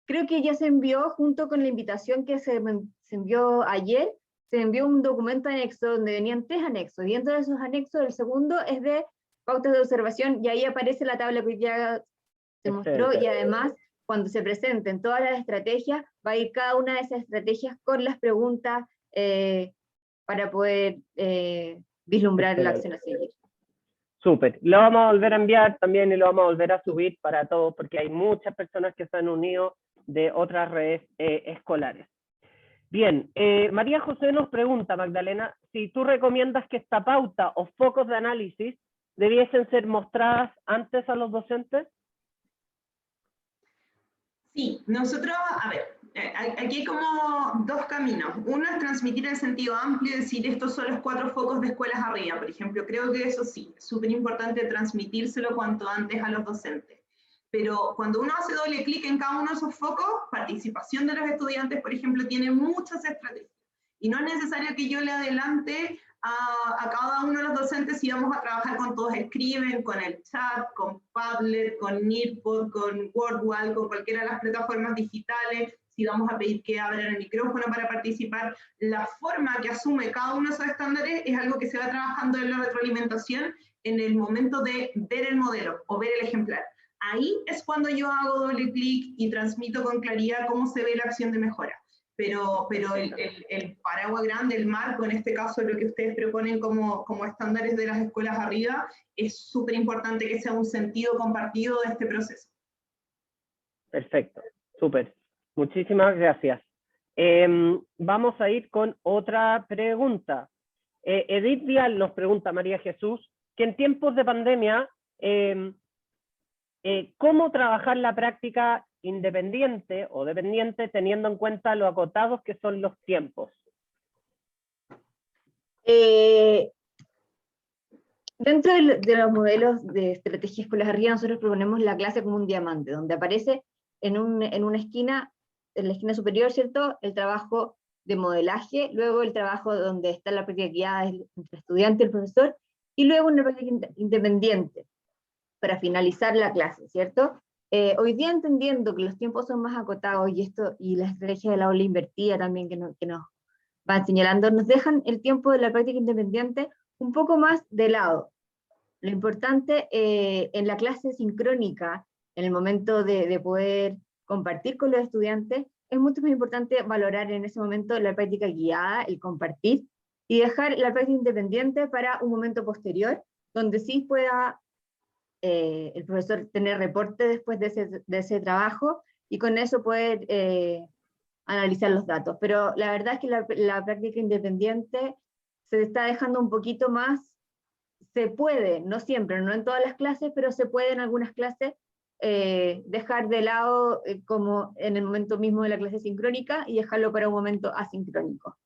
creo que ya se envió junto con la invitación que se envió ayer, se envió un documento anexo donde venían 3 anexos, y dentro de esos anexos el segundo es de pautas de observación, y ahí aparece la tabla que ya se mostró, y además cuando se presenten todas las estrategias, va a ir cada una de esas estrategias con las preguntas para poder vislumbrar la acción a seguir. Súper, lo vamos a volver a enviar también y lo vamos a volver a subir para todos, porque hay muchas personas que se han unido de otras redes escolares. Bien, María José nos pregunta, Magdalena, si tú recomiendas que esta pauta o focos de análisis debiesen ser mostradas antes a los docentes. Sí, nosotros, a ver, aquí hay como 2 caminos. Uno es transmitir en sentido amplio, decir estos son los 4 focos de Escuelas Arriba, por ejemplo. Creo que eso sí, es súper importante transmitírselo cuanto antes a los docentes. Pero cuando uno hace doble clic en cada uno de esos focos, participación de los estudiantes, por ejemplo, tiene muchas estrategias. Y no es necesario que yo le adelante a cada uno de los docentes si vamos a trabajar con Todos Escriben, con el chat, con Padlet, con Nearpod, con WordWall, con cualquiera de las plataformas digitales, si vamos a pedir que abran el micrófono para participar. La forma que asume cada uno de esos estándares es algo que se va trabajando en la retroalimentación en el momento de ver el modelo o ver el ejemplar. Ahí es cuando yo hago doble clic y transmito con claridad cómo se ve la acción de mejora. Pero el paraguas grande, el marco, en este caso lo que ustedes proponen como estándares de las Escuelas Arriba, es súper importante que sea un sentido compartido de este proceso. Perfecto, súper. Muchísimas gracias. Vamos a ir con otra pregunta. Edith Vial nos pregunta, María Jesús, que en tiempos de pandemia, ¿cómo trabajar la práctica independiente o dependiente teniendo en cuenta lo acotados que son los tiempos? Dentro de los modelos de estrategia Escuelas Arriba, nosotros proponemos la clase como un diamante, donde aparece en una esquina, en la esquina superior, ¿cierto?, el trabajo de modelaje, luego el trabajo donde está la práctica guiada entre el estudiante y el profesor, y luego una práctica independiente, para finalizar la clase, ¿cierto? Hoy día, entendiendo que los tiempos son más acotados y las estrategias de la aula invertida también que nos van señalando, nos dejan el tiempo de la práctica independiente un poco más de lado. Lo importante en la clase sincrónica, en el momento de poder compartir con los estudiantes, es mucho más importante valorar en ese momento la práctica guiada, el compartir, y dejar la práctica independiente para un momento posterior, donde sí pueda el profesor tener reporte después de ese trabajo, y con eso poder analizar los datos. Pero la verdad es que la práctica independiente se está dejando un poquito más, se puede, no siempre, no en todas las clases, pero se puede en algunas clases dejar de lado como en el momento mismo de la clase sincrónica y dejarlo para un momento asincrónico.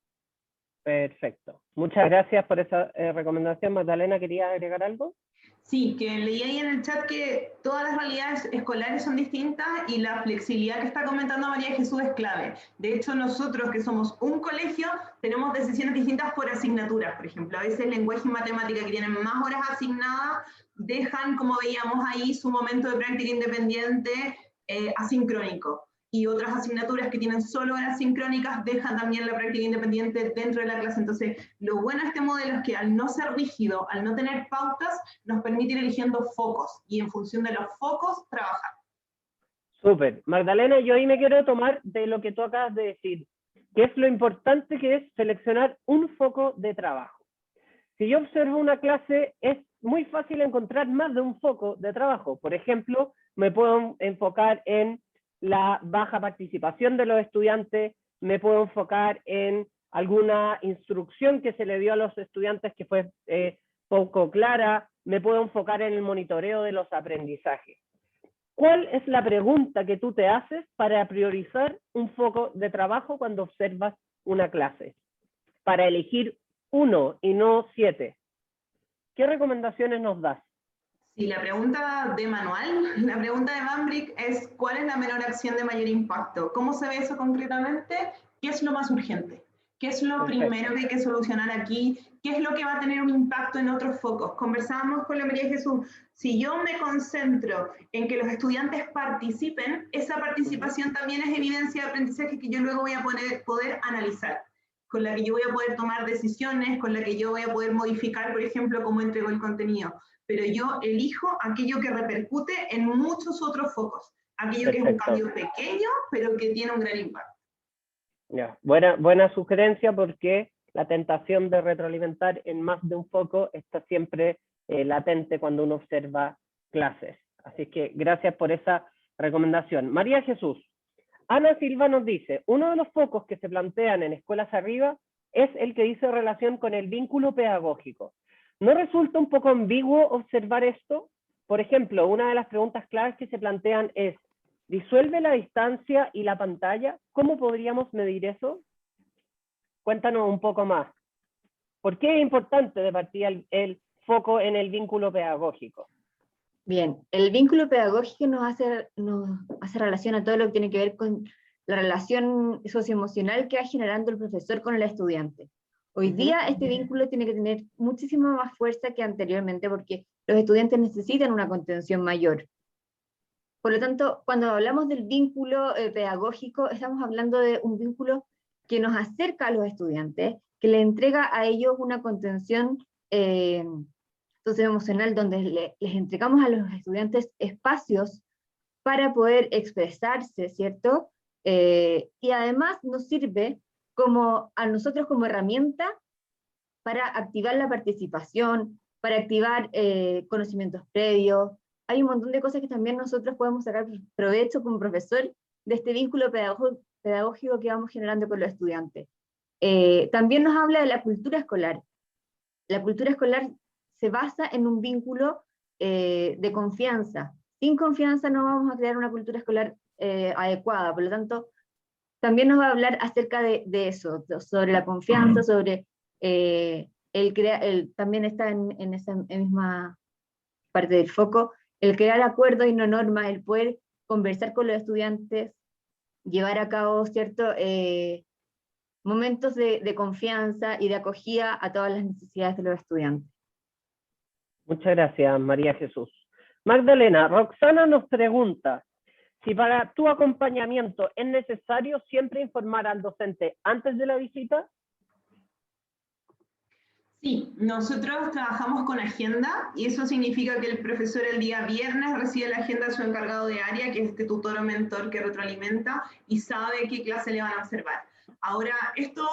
Perfecto. Muchas gracias por esa recomendación. Magdalena, ¿querías agregar algo? Sí, que leí ahí en el chat que todas las realidades escolares son distintas y la flexibilidad que está comentando María Jesús es clave. De hecho, nosotros que somos un colegio, tenemos decisiones distintas por asignaturas, por ejemplo. A veces lenguaje y matemática que tienen más horas asignadas, dejan, como veíamos ahí, su momento de práctica independiente asincrónico. Y otras asignaturas que tienen solo horas sincrónicas dejan también la práctica independiente dentro de la clase. Entonces, lo bueno de este modelo es que al no ser rígido, al no tener pautas, nos permite ir eligiendo focos y en función de los focos trabajar. Súper. Magdalena, yo ahí me quiero tomar de lo que tú acabas de decir, que es lo importante que es seleccionar un foco de trabajo. Si yo observo una clase, es muy fácil encontrar más de un foco de trabajo. Por ejemplo, me puedo enfocar en la baja participación de los estudiantes, me puedo enfocar en alguna instrucción que se le dio a los estudiantes que fue poco clara, me puedo enfocar en el monitoreo de los aprendizajes. ¿Cuál es la pregunta que tú te haces para priorizar un foco de trabajo cuando observas una clase? Para elegir 1 y no 7. ¿Qué recomendaciones nos das? Sí, la pregunta de manual, la pregunta de Manbrick es ¿cuál es la menor acción de mayor impacto? ¿Cómo se ve eso concretamente? ¿Qué es lo más urgente? ¿Qué es lo primero que hay que solucionar aquí? ¿Qué es lo que va a tener un impacto en otros focos? Conversábamos con la María Jesús, si yo me concentro en que los estudiantes participen, esa participación también es evidencia de aprendizaje que yo luego voy a poder analizar, con la que yo voy a poder tomar decisiones, con la que yo voy a poder modificar, por ejemplo, cómo entrego el contenido. Pero yo elijo aquello que repercute en muchos otros focos, aquello que es un cambio pequeño, pero que tiene un gran impacto. Ya, buena sugerencia, porque la tentación de retroalimentar en más de un foco está siempre latente cuando uno observa clases. Así que gracias por esa recomendación. María Jesús, Ana Silva nos dice, uno de los focos que se plantean en Escuelas Arriba es el que dice relación con el vínculo pedagógico. ¿No resulta un poco ambiguo observar esto? Por ejemplo, una de las preguntas claves que se plantean es, ¿disuelve la distancia y la pantalla? ¿Cómo podríamos medir eso? Cuéntanos un poco más. ¿Por qué es importante de partida el foco en el vínculo pedagógico? Bien, el vínculo pedagógico nos hace relación a todo lo que tiene que ver con la relación socioemocional que va generando el profesor con el estudiante. Hoy día este vínculo tiene que tener muchísima más fuerza que anteriormente porque los estudiantes necesitan una contención mayor. Por lo tanto, cuando hablamos del vínculo pedagógico, estamos hablando de un vínculo que nos acerca a los estudiantes, que le entrega a ellos una contención socioemocional donde les entregamos a los estudiantes espacios para poder expresarse, ¿cierto? Y además nos sirve a nosotros como herramienta para activar la participación, para activar conocimientos previos. Hay un montón de cosas que también nosotros podemos sacar provecho como profesor de este vínculo pedagógico que vamos generando con los estudiantes. También nos habla de la cultura escolar. La cultura escolar se basa en un vínculo de confianza. Sin confianza no vamos a crear una cultura escolar adecuada, por lo tanto, también nos va a hablar acerca de eso, sobre la confianza, sobre también está en esa misma parte del foco, el crear acuerdos y no normas, el poder conversar con los estudiantes, llevar a cabo, ¿cierto?, momentos de confianza y de acogida a todas las necesidades de los estudiantes. Muchas gracias, María Jesús. Magdalena, Roxana nos pregunta, si para tu acompañamiento es necesario siempre informar al docente antes de la visita. Sí, nosotros trabajamos con agenda y eso significa que el profesor el día viernes recibe la agenda de su encargado de área, que es este tutor o mentor que retroalimenta y sabe qué clase le van a observar. Ahora, esto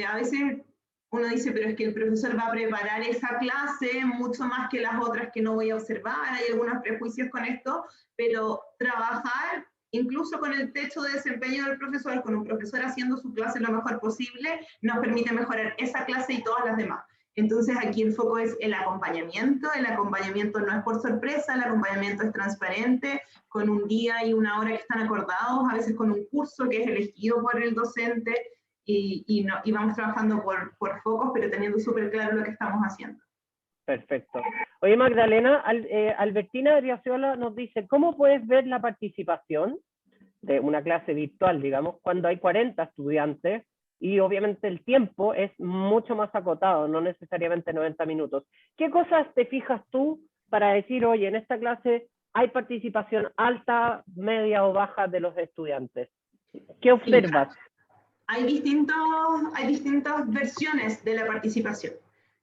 a veces uno dice, pero es que el profesor va a preparar esa clase mucho más que las otras que no voy a observar, hay algunos prejuicios con esto, pero trabajar incluso con el techo de desempeño del profesor, con un profesor haciendo su clase lo mejor posible, nos permite mejorar esa clase y todas las demás. Entonces aquí el foco es el acompañamiento no es por sorpresa, el acompañamiento es transparente, con un día y una hora que están acordados, a veces con un curso que es elegido por el docente, y vamos trabajando por focos, pero teniendo súper claro lo que estamos haciendo. Perfecto. Oye, Magdalena, Albertina Arriazola nos dice, ¿cómo puedes ver la participación de una clase virtual, digamos, cuando hay 40 estudiantes y obviamente el tiempo es mucho más acotado, no necesariamente 90 minutos? ¿Qué cosas te fijas tú para decir, oye, en esta clase hay participación alta, media o baja de los estudiantes? ¿Qué observas? Hay distintas versiones de la participación.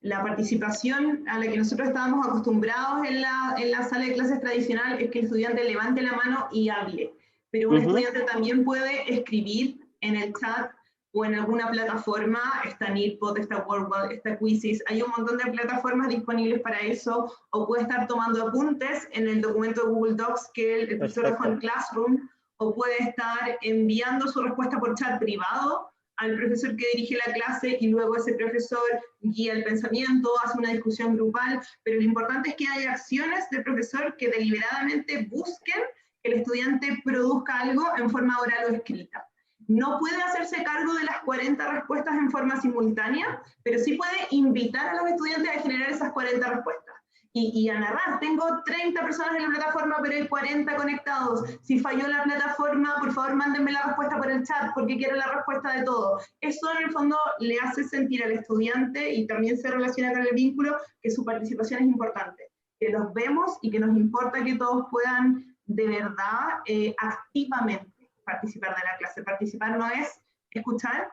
La participación a la que nosotros estábamos acostumbrados en la sala de clases tradicional es que el estudiante levante la mano y hable, pero un estudiante también puede escribir en el chat o en alguna plataforma. Está Nearpod, está Wordwall, está Quizzes, hay un montón de plataformas disponibles para eso, o puede estar tomando apuntes en el documento de Google Docs que el profesor dejó en Classroom, o puede estar enviando su respuesta por chat privado al profesor que dirige la clase, y luego ese profesor guía el pensamiento, hace una discusión grupal, pero lo importante es que haya acciones del profesor que deliberadamente busquen que el estudiante produzca algo en forma oral o escrita. No puede hacerse cargo de las 40 respuestas en forma simultánea, pero sí puede invitar a los estudiantes a generar esas 40 respuestas. Y a narrar, tengo 30 personas en la plataforma, pero hay 40 conectados. Si falló la plataforma, por favor mándenme la respuesta por el chat, porque quiero la respuesta de todo. Eso en el fondo le hace sentir al estudiante, y también se relaciona con el vínculo, que su participación es importante, que los vemos y que nos importa que todos puedan de verdad activamente participar de la clase. Participar no es escuchar,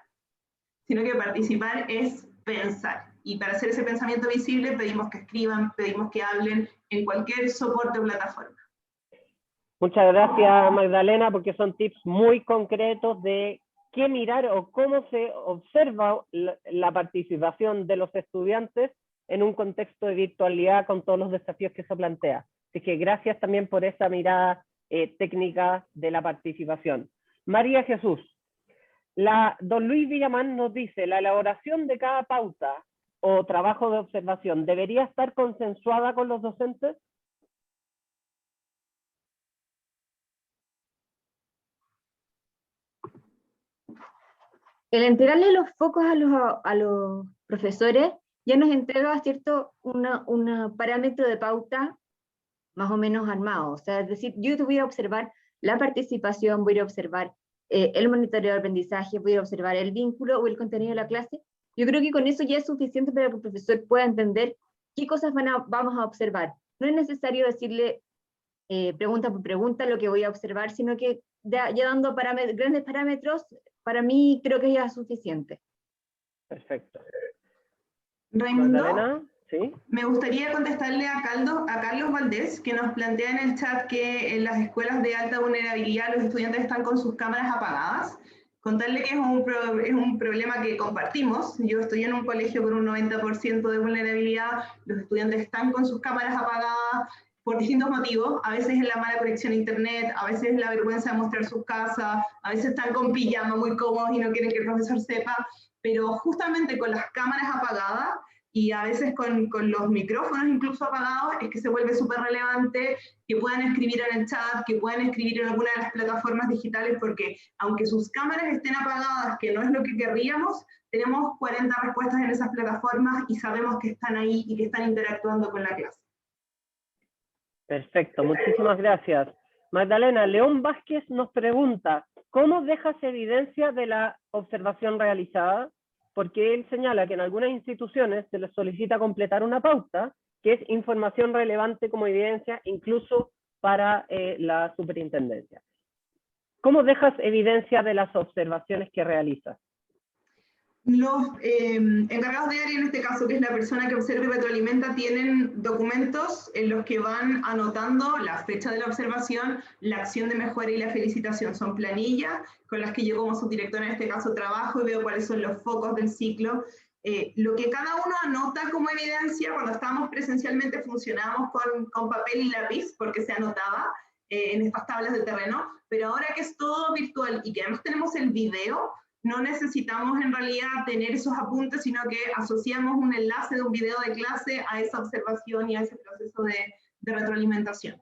sino que participar es pensar. Y para hacer ese pensamiento visible pedimos que escriban, pedimos que hablen en cualquier soporte o plataforma. Muchas gracias, Magdalena, porque son tips muy concretos de qué mirar o cómo se observa la participación de los estudiantes en un contexto de virtualidad con todos los desafíos que se plantea. Así que gracias también por esa mirada técnica de la participación. María Jesús, don Luis Villamán nos dice, la elaboración de cada pauta o trabajo de observación debería estar consensuada con los docentes. El entregarle los focos a los profesores ya nos entrega, ¿cierto?, un parámetro de pauta más o menos armado. O sea, es decir, yo te voy a observar la participación, voy a observar el monitoreo de aprendizaje, voy a observar el vínculo o el contenido de la clase. Yo creo que con eso ya es suficiente para que el profesor pueda entender qué cosas vamos a observar. No es necesario decirle pregunta por pregunta lo que voy a observar, sino que ya dando grandes parámetros, para mí creo que ya es suficiente. Perfecto. Raimundo, ¿sí? Me gustaría contestarle a Carlos Valdés, que nos plantea en el chat que en las escuelas de alta vulnerabilidad los estudiantes están con sus cámaras apagadas. Contarle que es un problema que compartimos. Yo estoy en un colegio con un 90% de vulnerabilidad, los estudiantes están con sus cámaras apagadas por distintos motivos. A veces es la mala conexión a internet, a veces es la vergüenza de mostrar sus casas, a veces están con pijama muy cómodos y no quieren que el profesor sepa, pero justamente con las cámaras apagadas y a veces con los micrófonos incluso apagados, es que se vuelve súper relevante que puedan escribir en el chat, que puedan escribir en alguna de las plataformas digitales, porque aunque sus cámaras estén apagadas, que no es lo que querríamos, tenemos 40 respuestas en esas plataformas y sabemos que están ahí y que están interactuando con la clase. Perfecto, muchísimas gracias. Magdalena, León Vázquez nos pregunta, ¿cómo dejas evidencia de la observación realizada? Porque él señala que en algunas instituciones se les solicita completar una pauta, que es información relevante como evidencia, incluso para la superintendencia. ¿Cómo dejas evidencia de las observaciones que realizas? Los encargados de área, en este caso, que es la persona que observa y retroalimenta, tienen documentos en los que van anotando la fecha de la observación, la acción de mejora y la felicitación. Son planillas con las que yo como subdirectora en este caso trabajo y veo cuáles son los focos del ciclo. Lo que cada uno anota como evidencia, cuando estábamos presencialmente funcionábamos con papel y lápiz porque se anotaba. en estas tablas de terreno, pero ahora que es todo virtual y que además tenemos el video, no necesitamos en realidad tener esos apuntes, sino que asociamos un enlace de un video de clase a esa observación y a ese proceso de retroalimentación.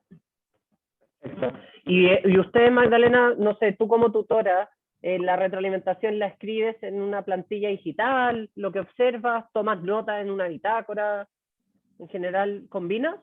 Perfecto. Y usted, Magdalena, no sé, tú como tutora, la retroalimentación la escribes en una plantilla digital, lo que observas, tomas notas en una bitácora, en general, ¿combinas?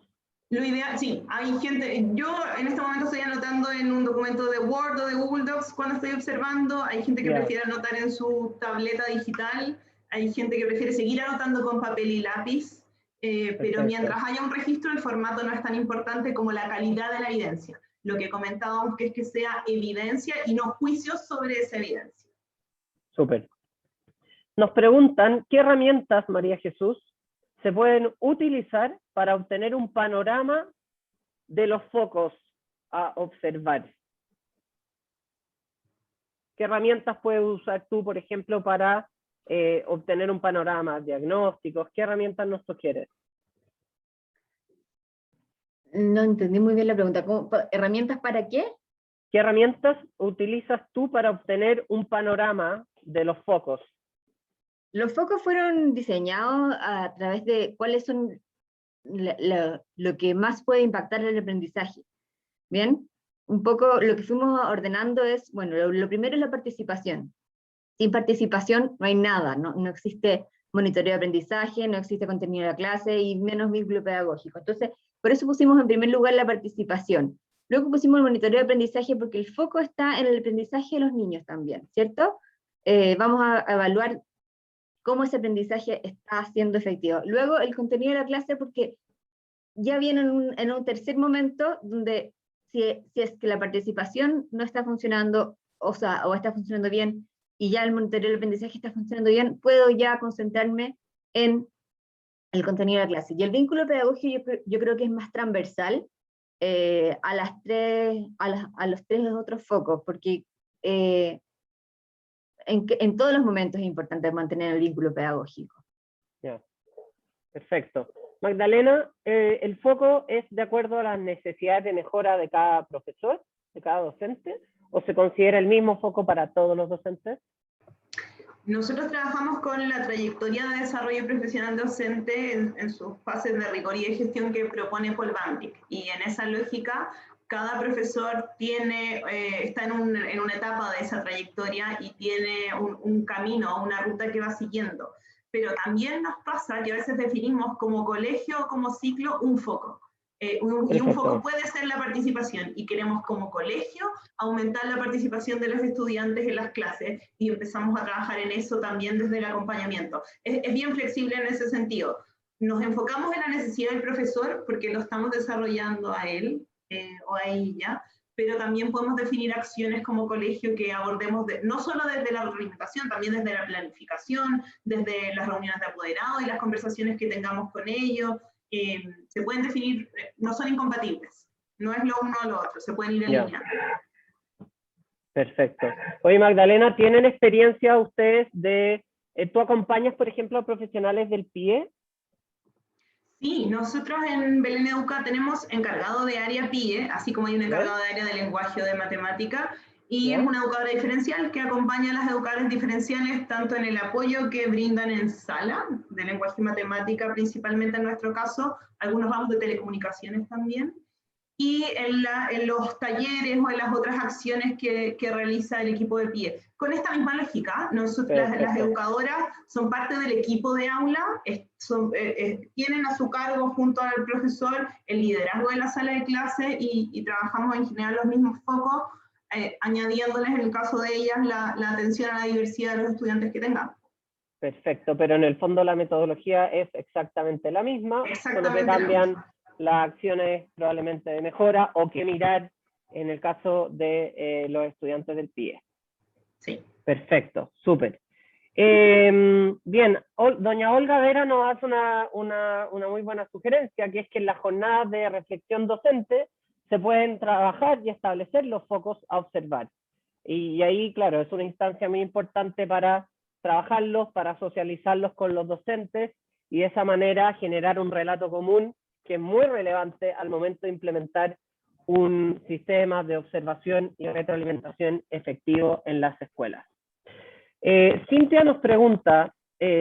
Lo ideal, sí, hay gente, yo en este momento estoy anotando en un documento de Word o de Google Docs cuando estoy observando, hay gente que prefiere anotar en su tableta digital, hay gente que prefiere seguir anotando con papel y lápiz, pero mientras haya un registro, el formato no es tan importante como la calidad de la evidencia. Lo que comentábamos que es que sea evidencia y no juicios sobre esa evidencia. Súper. Nos preguntan, ¿qué herramientas, María Jesús, se pueden utilizar para obtener un panorama de los focos a observar? ¿Qué herramientas puedes usar tú, por ejemplo, para obtener un panorama, diagnósticos? ¿Qué herramientas nos sugieres? No entendí muy bien la pregunta. ¿Herramientas para qué? ¿Qué herramientas utilizas tú para obtener un panorama de los focos? Los focos fueron diseñados a través de cuáles son lo que más puede impactar el aprendizaje. ¿Bien? Un poco lo que fuimos ordenando es, bueno, lo primero es la participación. Sin participación no hay nada, no existe monitoreo de aprendizaje, no existe contenido de la clase y menos vínculo pedagógico. Entonces, por eso pusimos en primer lugar la participación. Luego pusimos el monitoreo de aprendizaje porque el foco está en el aprendizaje de los niños también, ¿cierto? Vamos a evaluar cómo ese aprendizaje está siendo efectivo. Luego el contenido de la clase porque ya viene en un tercer momento donde si es que la participación no está funcionando, o está funcionando bien, y ya el monitoreo del aprendizaje está funcionando bien, puedo ya concentrarme en el contenido de la clase. Y el vínculo pedagógico yo creo que es más transversal a los tres otros focos, porque en todos los momentos es importante mantener el vínculo pedagógico. Ya. Perfecto. Magdalena, ¿el foco es de acuerdo a las necesidades de mejora de cada profesor, de cada docente, o se considera el mismo foco para todos los docentes? Nosotros trabajamos con la trayectoria de desarrollo profesional docente en sus fases de rigor y de gestión que propone Paul Van Dyck. Y en esa lógica, cada profesor está en una etapa de esa trayectoria y tiene un camino, una ruta que va siguiendo. Pero también nos pasa que a veces definimos como colegio o como ciclo un foco. Y un foco puede ser la participación, y queremos como colegio aumentar la participación de los estudiantes en las clases, y empezamos a trabajar en eso también desde el acompañamiento. Es bien flexible en ese sentido. Nos enfocamos en la necesidad del profesor, porque lo estamos desarrollando a él o a ella, pero también podemos definir acciones como colegio que abordemos no solo desde la retroalimentación, también desde la planificación, desde las reuniones de apoderados y las conversaciones que tengamos con ellos. Se pueden definir, no son incompatibles, no es lo uno o lo otro, se pueden ir alineando. Perfecto. Oye, Magdalena, ¿tienen experiencia ustedes tú acompañas, por ejemplo, a profesionales del PIE? Sí, nosotros en Belén Educa tenemos encargado de área PIE, así como hay un encargado de área de lenguaje o de matemática, y es una educadora diferencial que acompaña a las educadoras diferenciales tanto en el apoyo que brindan en sala, de lenguaje y matemática principalmente en nuestro caso, algunos ramos de telecomunicaciones también, y en los talleres o en las otras acciones que realiza el equipo de PIE. Con esta misma lógica, las educadoras son parte del equipo de aula, tienen a su cargo junto al profesor el liderazgo de la sala de clase y trabajamos en general los mismos focos, añadiéndoles en el caso de ellas la atención a la diversidad de los estudiantes que tengan. Perfecto, pero en el fondo la metodología es exactamente la misma, solo que cambian las acciones probablemente de mejora o que mirar en el caso de los estudiantes del PIE. Sí. Perfecto, súper. Bien, doña Olga Vera nos hace una muy buena sugerencia, que es que en las jornadas de reflexión docente se pueden trabajar y establecer los focos a observar. Y ahí, claro, es una instancia muy importante para trabajarlos, para socializarlos con los docentes y de esa manera generar un relato común que es muy relevante al momento de implementar un sistema de observación y retroalimentación efectivo en las escuelas. Cintia nos pregunta,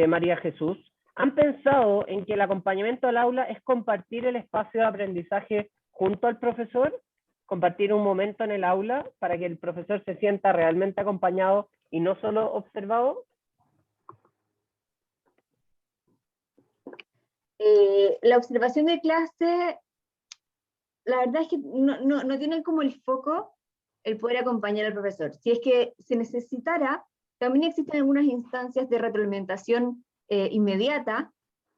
María Jesús, ¿han pensado en que el acompañamiento al aula es compartir el espacio de aprendizaje junto al profesor? ¿Compartir un momento en el aula para que el profesor se sienta realmente acompañado y no solo observado? La observación de clase, la verdad es que no tiene como el foco el poder acompañar al profesor. Si es que se necesitara, también existen algunas instancias de retroalimentación inmediata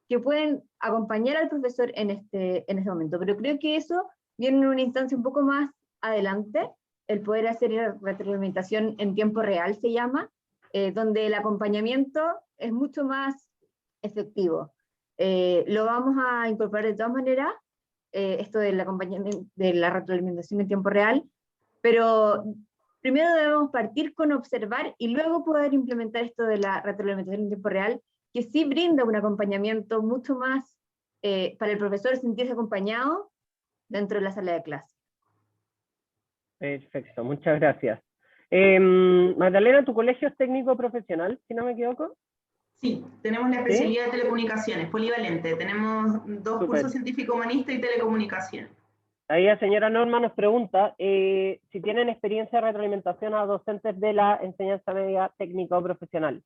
que pueden acompañar al profesor en este momento, pero creo que eso viene en una instancia un poco más adelante, el poder hacer retroalimentación en tiempo real se llama, donde el acompañamiento es mucho más efectivo. Lo vamos a incorporar de todas maneras, esto del acompañamiento, de la retroalimentación en tiempo real, pero primero debemos partir con observar y luego poder implementar esto de la retroalimentación en tiempo real, que sí brinda un acompañamiento mucho más para el profesor sentirse acompañado dentro de la sala de clase. Perfecto, muchas gracias. Magdalena, ¿tu colegio es técnico profesional, si no me equivoco? Sí, tenemos la especialidad de telecomunicaciones, polivalente. Tenemos 2 cursos científico humanista y telecomunicaciones. Ahí la señora Norma nos pregunta si tienen experiencia de retroalimentación a docentes de la enseñanza media técnico profesional.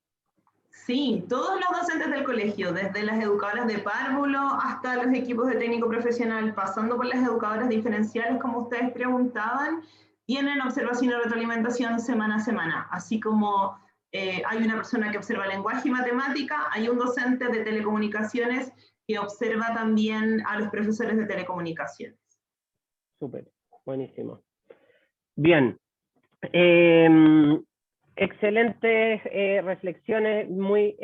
Sí, todos los docentes del colegio, desde las educadoras de párvulo hasta los equipos de técnico profesional, pasando por las educadoras diferenciales, como ustedes preguntaban, tienen observación y retroalimentación semana a semana. Así como hay una persona que observa lenguaje y matemática, hay un docente de telecomunicaciones que observa también a los profesores de telecomunicaciones. Súper, buenísimo. Bien. Excelentes reflexiones muy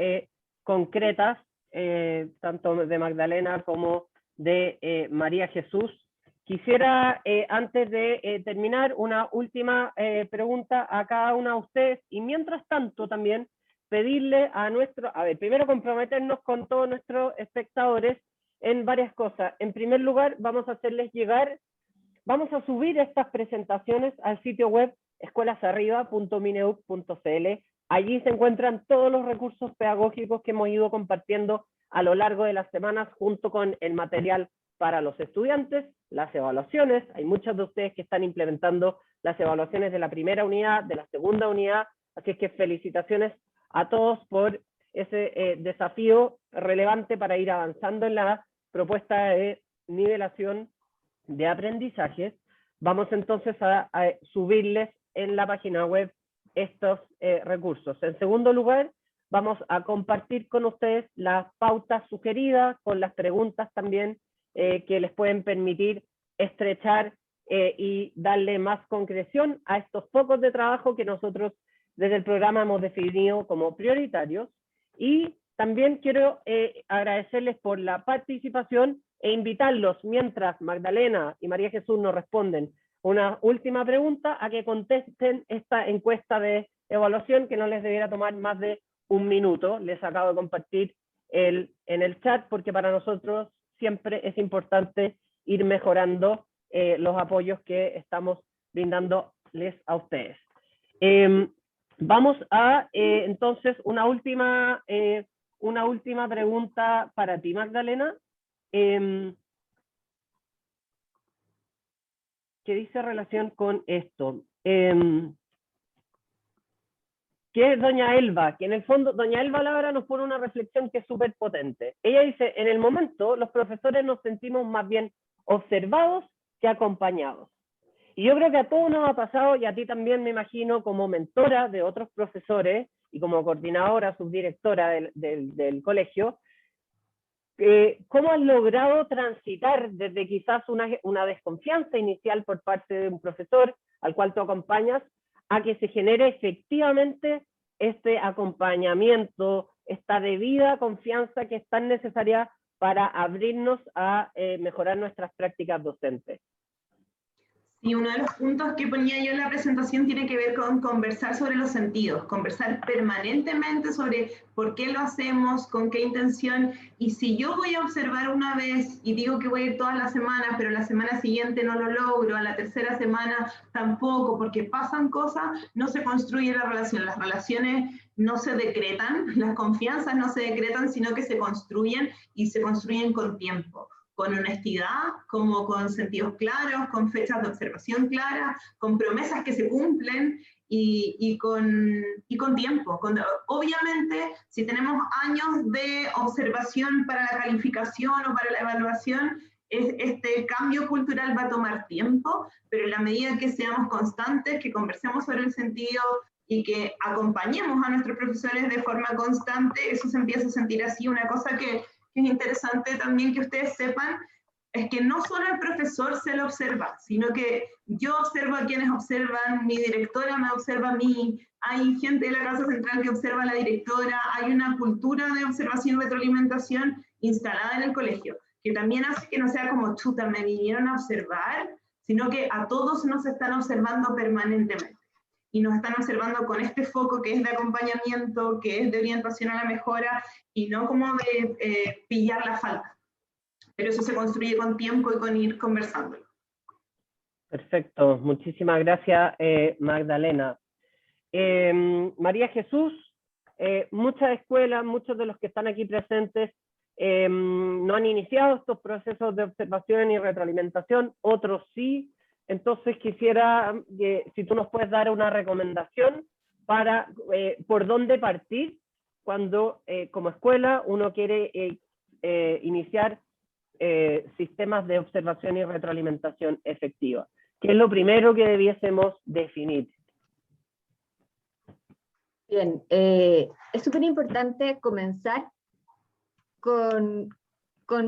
concretas, tanto de Magdalena como de María Jesús. Quisiera, antes de terminar, una última pregunta a cada una de ustedes, y mientras tanto también pedirle a primero comprometernos con todos nuestros espectadores en varias cosas. En primer lugar, vamos a subir estas presentaciones al sitio web escuelasarriba.mineduc.cl. Allí se encuentran todos los recursos pedagógicos que hemos ido compartiendo a lo largo de las semanas, junto con el material para los estudiantes, las evaluaciones. Hay muchos de ustedes que están implementando las evaluaciones de la primera unidad, de la segunda unidad, así es que felicitaciones a todos por ese desafío relevante para ir avanzando en la propuesta de nivelación de aprendizajes. Vamos entonces a subirles en la página web estos recursos. En segundo lugar, vamos a compartir con ustedes las pautas sugeridas, con las preguntas también que les pueden permitir estrechar y darle más concreción a estos focos de trabajo que nosotros desde el programa hemos definido como prioritarios. Y también quiero agradecerles por la participación e invitarlos, mientras Magdalena y María Jesús nos responden una última pregunta, a que contesten esta encuesta de evaluación que no les debiera tomar más de 1 minuto. Les acabo de compartir en el chat, porque para nosotros siempre es importante ir mejorando los apoyos que estamos brindándoles a ustedes. Vamos a entonces una última pregunta para ti, Magdalena. ¿Qué dice relación con esto? Que es doña Elba, que en el fondo doña Elba Labra nos pone una reflexión que es súper potente. Ella dice, en el momento los profesores nos sentimos más bien observados que acompañados. Y yo creo que a todos nos ha pasado, y a ti también me imagino, como mentora de otros profesores y como coordinadora, subdirectora del colegio, ¿cómo has logrado transitar desde quizás una desconfianza inicial por parte de un profesor al cual tú acompañas, a que se genere efectivamente este acompañamiento, esta debida confianza que es tan necesaria para abrirnos a mejorar nuestras prácticas docentes? Y uno de los puntos que ponía yo en la presentación tiene que ver con conversar sobre los sentidos, conversar permanentemente sobre por qué lo hacemos, con qué intención, y si yo voy a observar una vez y digo que voy a ir todas las semanas, pero la semana siguiente no lo logro, a la tercera semana tampoco, porque pasan cosas, no se construye la relación. Las relaciones no se decretan, las confianzas no se decretan, sino que se construyen y se construyen con tiempo. Con honestidad, como con sentidos claros, con fechas de observación claras, con promesas que se cumplen y con tiempo. Obviamente, si tenemos años de observación para la calificación o para la evaluación, este cambio cultural va a tomar tiempo, pero en la medida que seamos constantes, que conversemos sobre el sentido y que acompañemos a nuestros profesores de forma constante, eso se empieza a sentir así. Una cosa que es interesante también que ustedes sepan, es que no solo el profesor se lo observa, sino que yo observo a quienes observan, mi directora me observa a mí, hay gente de la Casa Central que observa a la directora, hay una cultura de observación y retroalimentación instalada en el colegio, que también hace que no sea como chuta, me vinieron a observar, sino que a todos nos están observando permanentemente. Y nos están observando con este foco que es de acompañamiento, que es de orientación a la mejora, y no como de pillar la falta. Pero eso se construye con tiempo y con ir conversándolo. Perfecto, muchísimas gracias, Magdalena. María Jesús, muchas escuelas, muchos de los que están aquí presentes no han iniciado estos procesos de observación y retroalimentación, otros sí. Entonces quisiera, si tú nos puedes dar una recomendación para por dónde partir cuando como escuela uno quiere iniciar sistemas de observación y retroalimentación efectiva. ¿Qué es lo primero que debiésemos definir? Bien, es súper importante comenzar con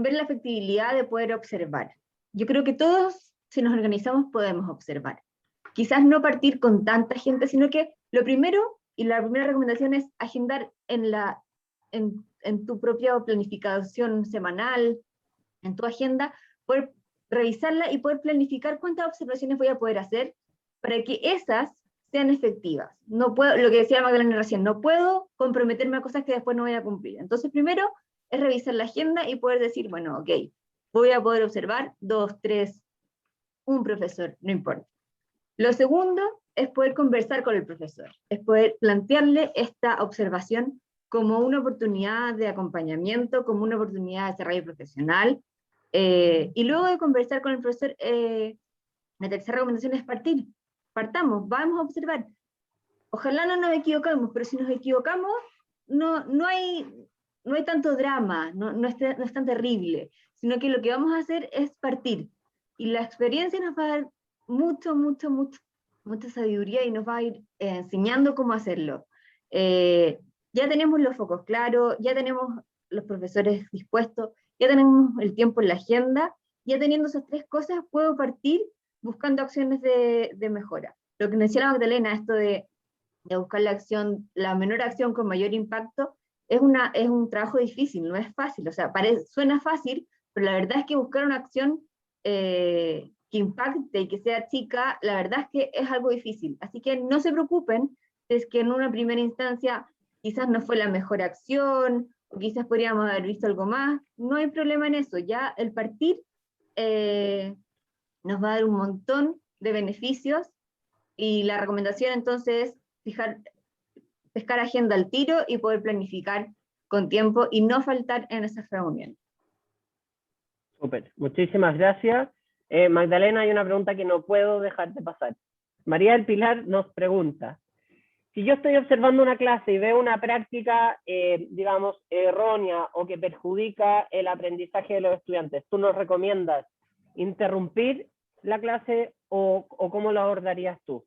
ver la efectividad de poder observar. Yo creo que todos, si nos organizamos, podemos observar. Quizás no partir con tanta gente, sino que lo primero, y la primera recomendación es agendar en tu propia planificación semanal, en tu agenda, poder revisarla y poder planificar cuántas observaciones voy a poder hacer para que esas sean efectivas. No puedo, lo que decía Magdalena recién, no puedo comprometerme a cosas que después no voy a cumplir. Entonces primero es revisar la agenda y poder decir, bueno, ok, voy a poder observar 2, 3, un profesor, no importa. Lo segundo es poder conversar con el profesor, es poder plantearle esta observación como una oportunidad de acompañamiento, como una oportunidad de desarrollo profesional, y luego de conversar con el profesor, la tercera recomendación es partamos, vamos a observar. Ojalá no nos equivocamos, pero si nos equivocamos, no hay tanto drama, no es tan terrible, sino que lo que vamos a hacer es partir. Y la experiencia nos va a dar mucha sabiduría y nos va a ir enseñando cómo hacerlo. Ya tenemos los focos claros, ya tenemos los profesores dispuestos, ya tenemos el tiempo en la agenda, ya teniendo esas tres cosas puedo partir buscando acciones de mejora. Lo que decía la Magdalena, esto de buscar la menor acción con mayor impacto, es un trabajo difícil, no es fácil, o sea, suena fácil, pero la verdad es que buscar una acción que impacte y que sea chica, la verdad es que es algo difícil. Así que no se preocupen, es que en una primera instancia quizás no fue la mejor acción, o quizás podríamos haber visto algo más, no hay problema en eso, ya el partir nos va a dar un montón de beneficios, y la recomendación entonces es pescar agenda al tiro y poder planificar con tiempo y no faltar en esas reuniones. Súper, muchísimas gracias. Magdalena, hay una pregunta que no puedo dejar de pasar. María del Pilar nos pregunta, si yo estoy observando una clase y veo una práctica, digamos, errónea o que perjudica el aprendizaje de los estudiantes, ¿tú nos recomiendas interrumpir la clase o cómo lo abordarías tú?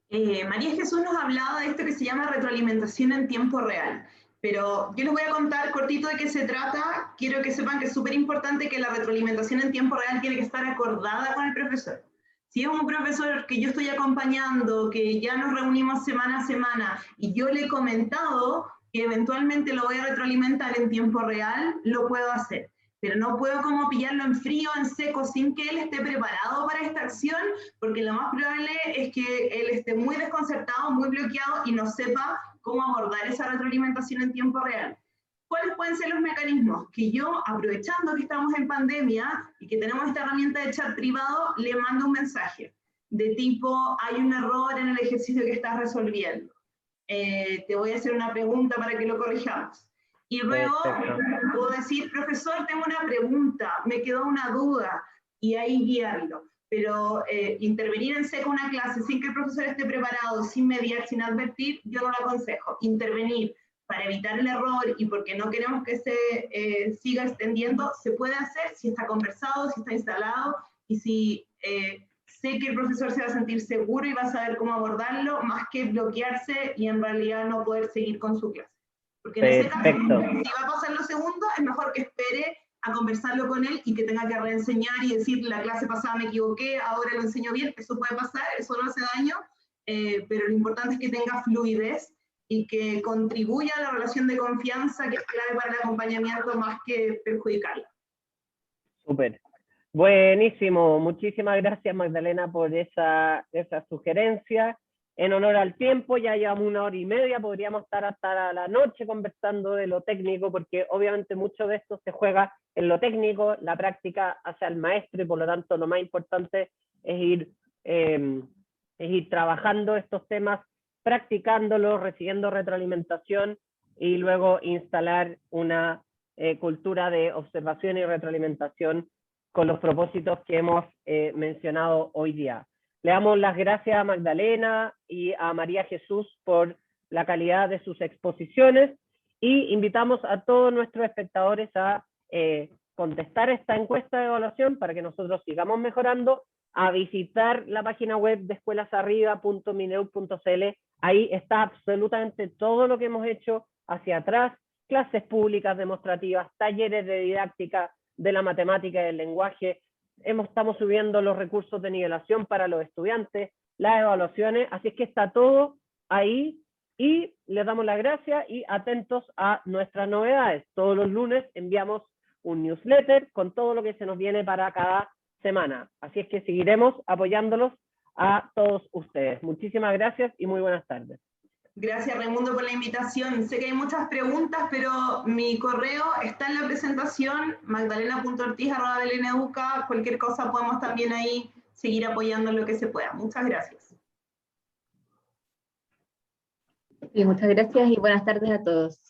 María Jesús nos hablaba de esto que se llama retroalimentación en tiempo real. Pero yo les voy a contar cortito de qué se trata. Quiero que sepan que es súper importante que la retroalimentación en tiempo real tiene que estar acordada con el profesor. Si es un profesor que yo estoy acompañando, que ya nos reunimos semana a semana, y yo le he comentado que eventualmente lo voy a retroalimentar en tiempo real, lo puedo hacer. pero no puedo como pillarlo en frío, en seco, sin que él esté preparado para esta acción, porque lo más probable es que él esté muy desconcertado, muy bloqueado y no sepa cómo abordar esa retroalimentación en tiempo real. ¿Cuáles pueden ser los mecanismos? Que yo, aprovechando que estamos en pandemia y que tenemos esta herramienta de chat privado, le mando un mensaje de tipo, hay un error en el ejercicio que estás resolviendo. Te voy a hacer una pregunta para que lo corrijamos. Y luego puedo decir, profesor, tengo una pregunta, me quedó una duda, y ahí guiarlo. Pero intervenir en seco una clase sin que el profesor esté preparado, sin mediar, sin advertir, yo no lo aconsejo. Intervenir para evitar el error y porque no queremos que se siga extendiendo, se puede hacer si está conversado, si está instalado, y si sé que el profesor se va a sentir seguro y va a saber cómo abordarlo, más que bloquearse y en realidad no poder seguir con su clase. Porque en ese caso, si va a pasar lo segundo, es mejor que espere a conversarlo con él y que tenga que reenseñar y decir, la clase pasada me equivoqué, ahora lo enseño bien. Eso puede pasar, eso no hace daño, pero lo importante es que tenga fluidez y que contribuya a la relación de confianza que es clave para el acompañamiento más que perjudicarla. Súper. Buenísimo. Muchísimas gracias, Magdalena, por esa sugerencia. En honor al tiempo, ya llevamos 1 hora y media, podríamos estar hasta la noche conversando de lo técnico, porque obviamente mucho de esto se juega en lo técnico, la práctica hacia el maestro, y por lo tanto lo más importante es ir trabajando estos temas, practicándolos, recibiendo retroalimentación y luego instalar una cultura de observación y retroalimentación con los propósitos que hemos mencionado hoy día. Le damos las gracias a Magdalena y a María Jesús por la calidad de sus exposiciones y invitamos a todos nuestros espectadores a contestar esta encuesta de evaluación para que nosotros sigamos mejorando, a visitar la página web de escuelasarriba.mineduc.cl. Ahí está absolutamente todo lo que hemos hecho hacia atrás, clases públicas demostrativas, talleres de didáctica de la matemática y del lenguaje. Estamos subiendo los recursos de nivelación para los estudiantes, las evaluaciones, así es que está todo ahí y les damos las gracias y atentos a nuestras novedades. Todos los lunes enviamos un newsletter con todo lo que se nos viene para cada semana, así es que seguiremos apoyándolos a todos ustedes. Muchísimas gracias y muy buenas tardes. Gracias, Raimundo, por la invitación. Sé que hay muchas preguntas, pero mi correo está en la presentación, magdalena.ortiz@belneduca. Cualquier cosa podemos también ahí seguir apoyando en lo que se pueda. Muchas gracias. Sí, muchas gracias y buenas tardes a todos.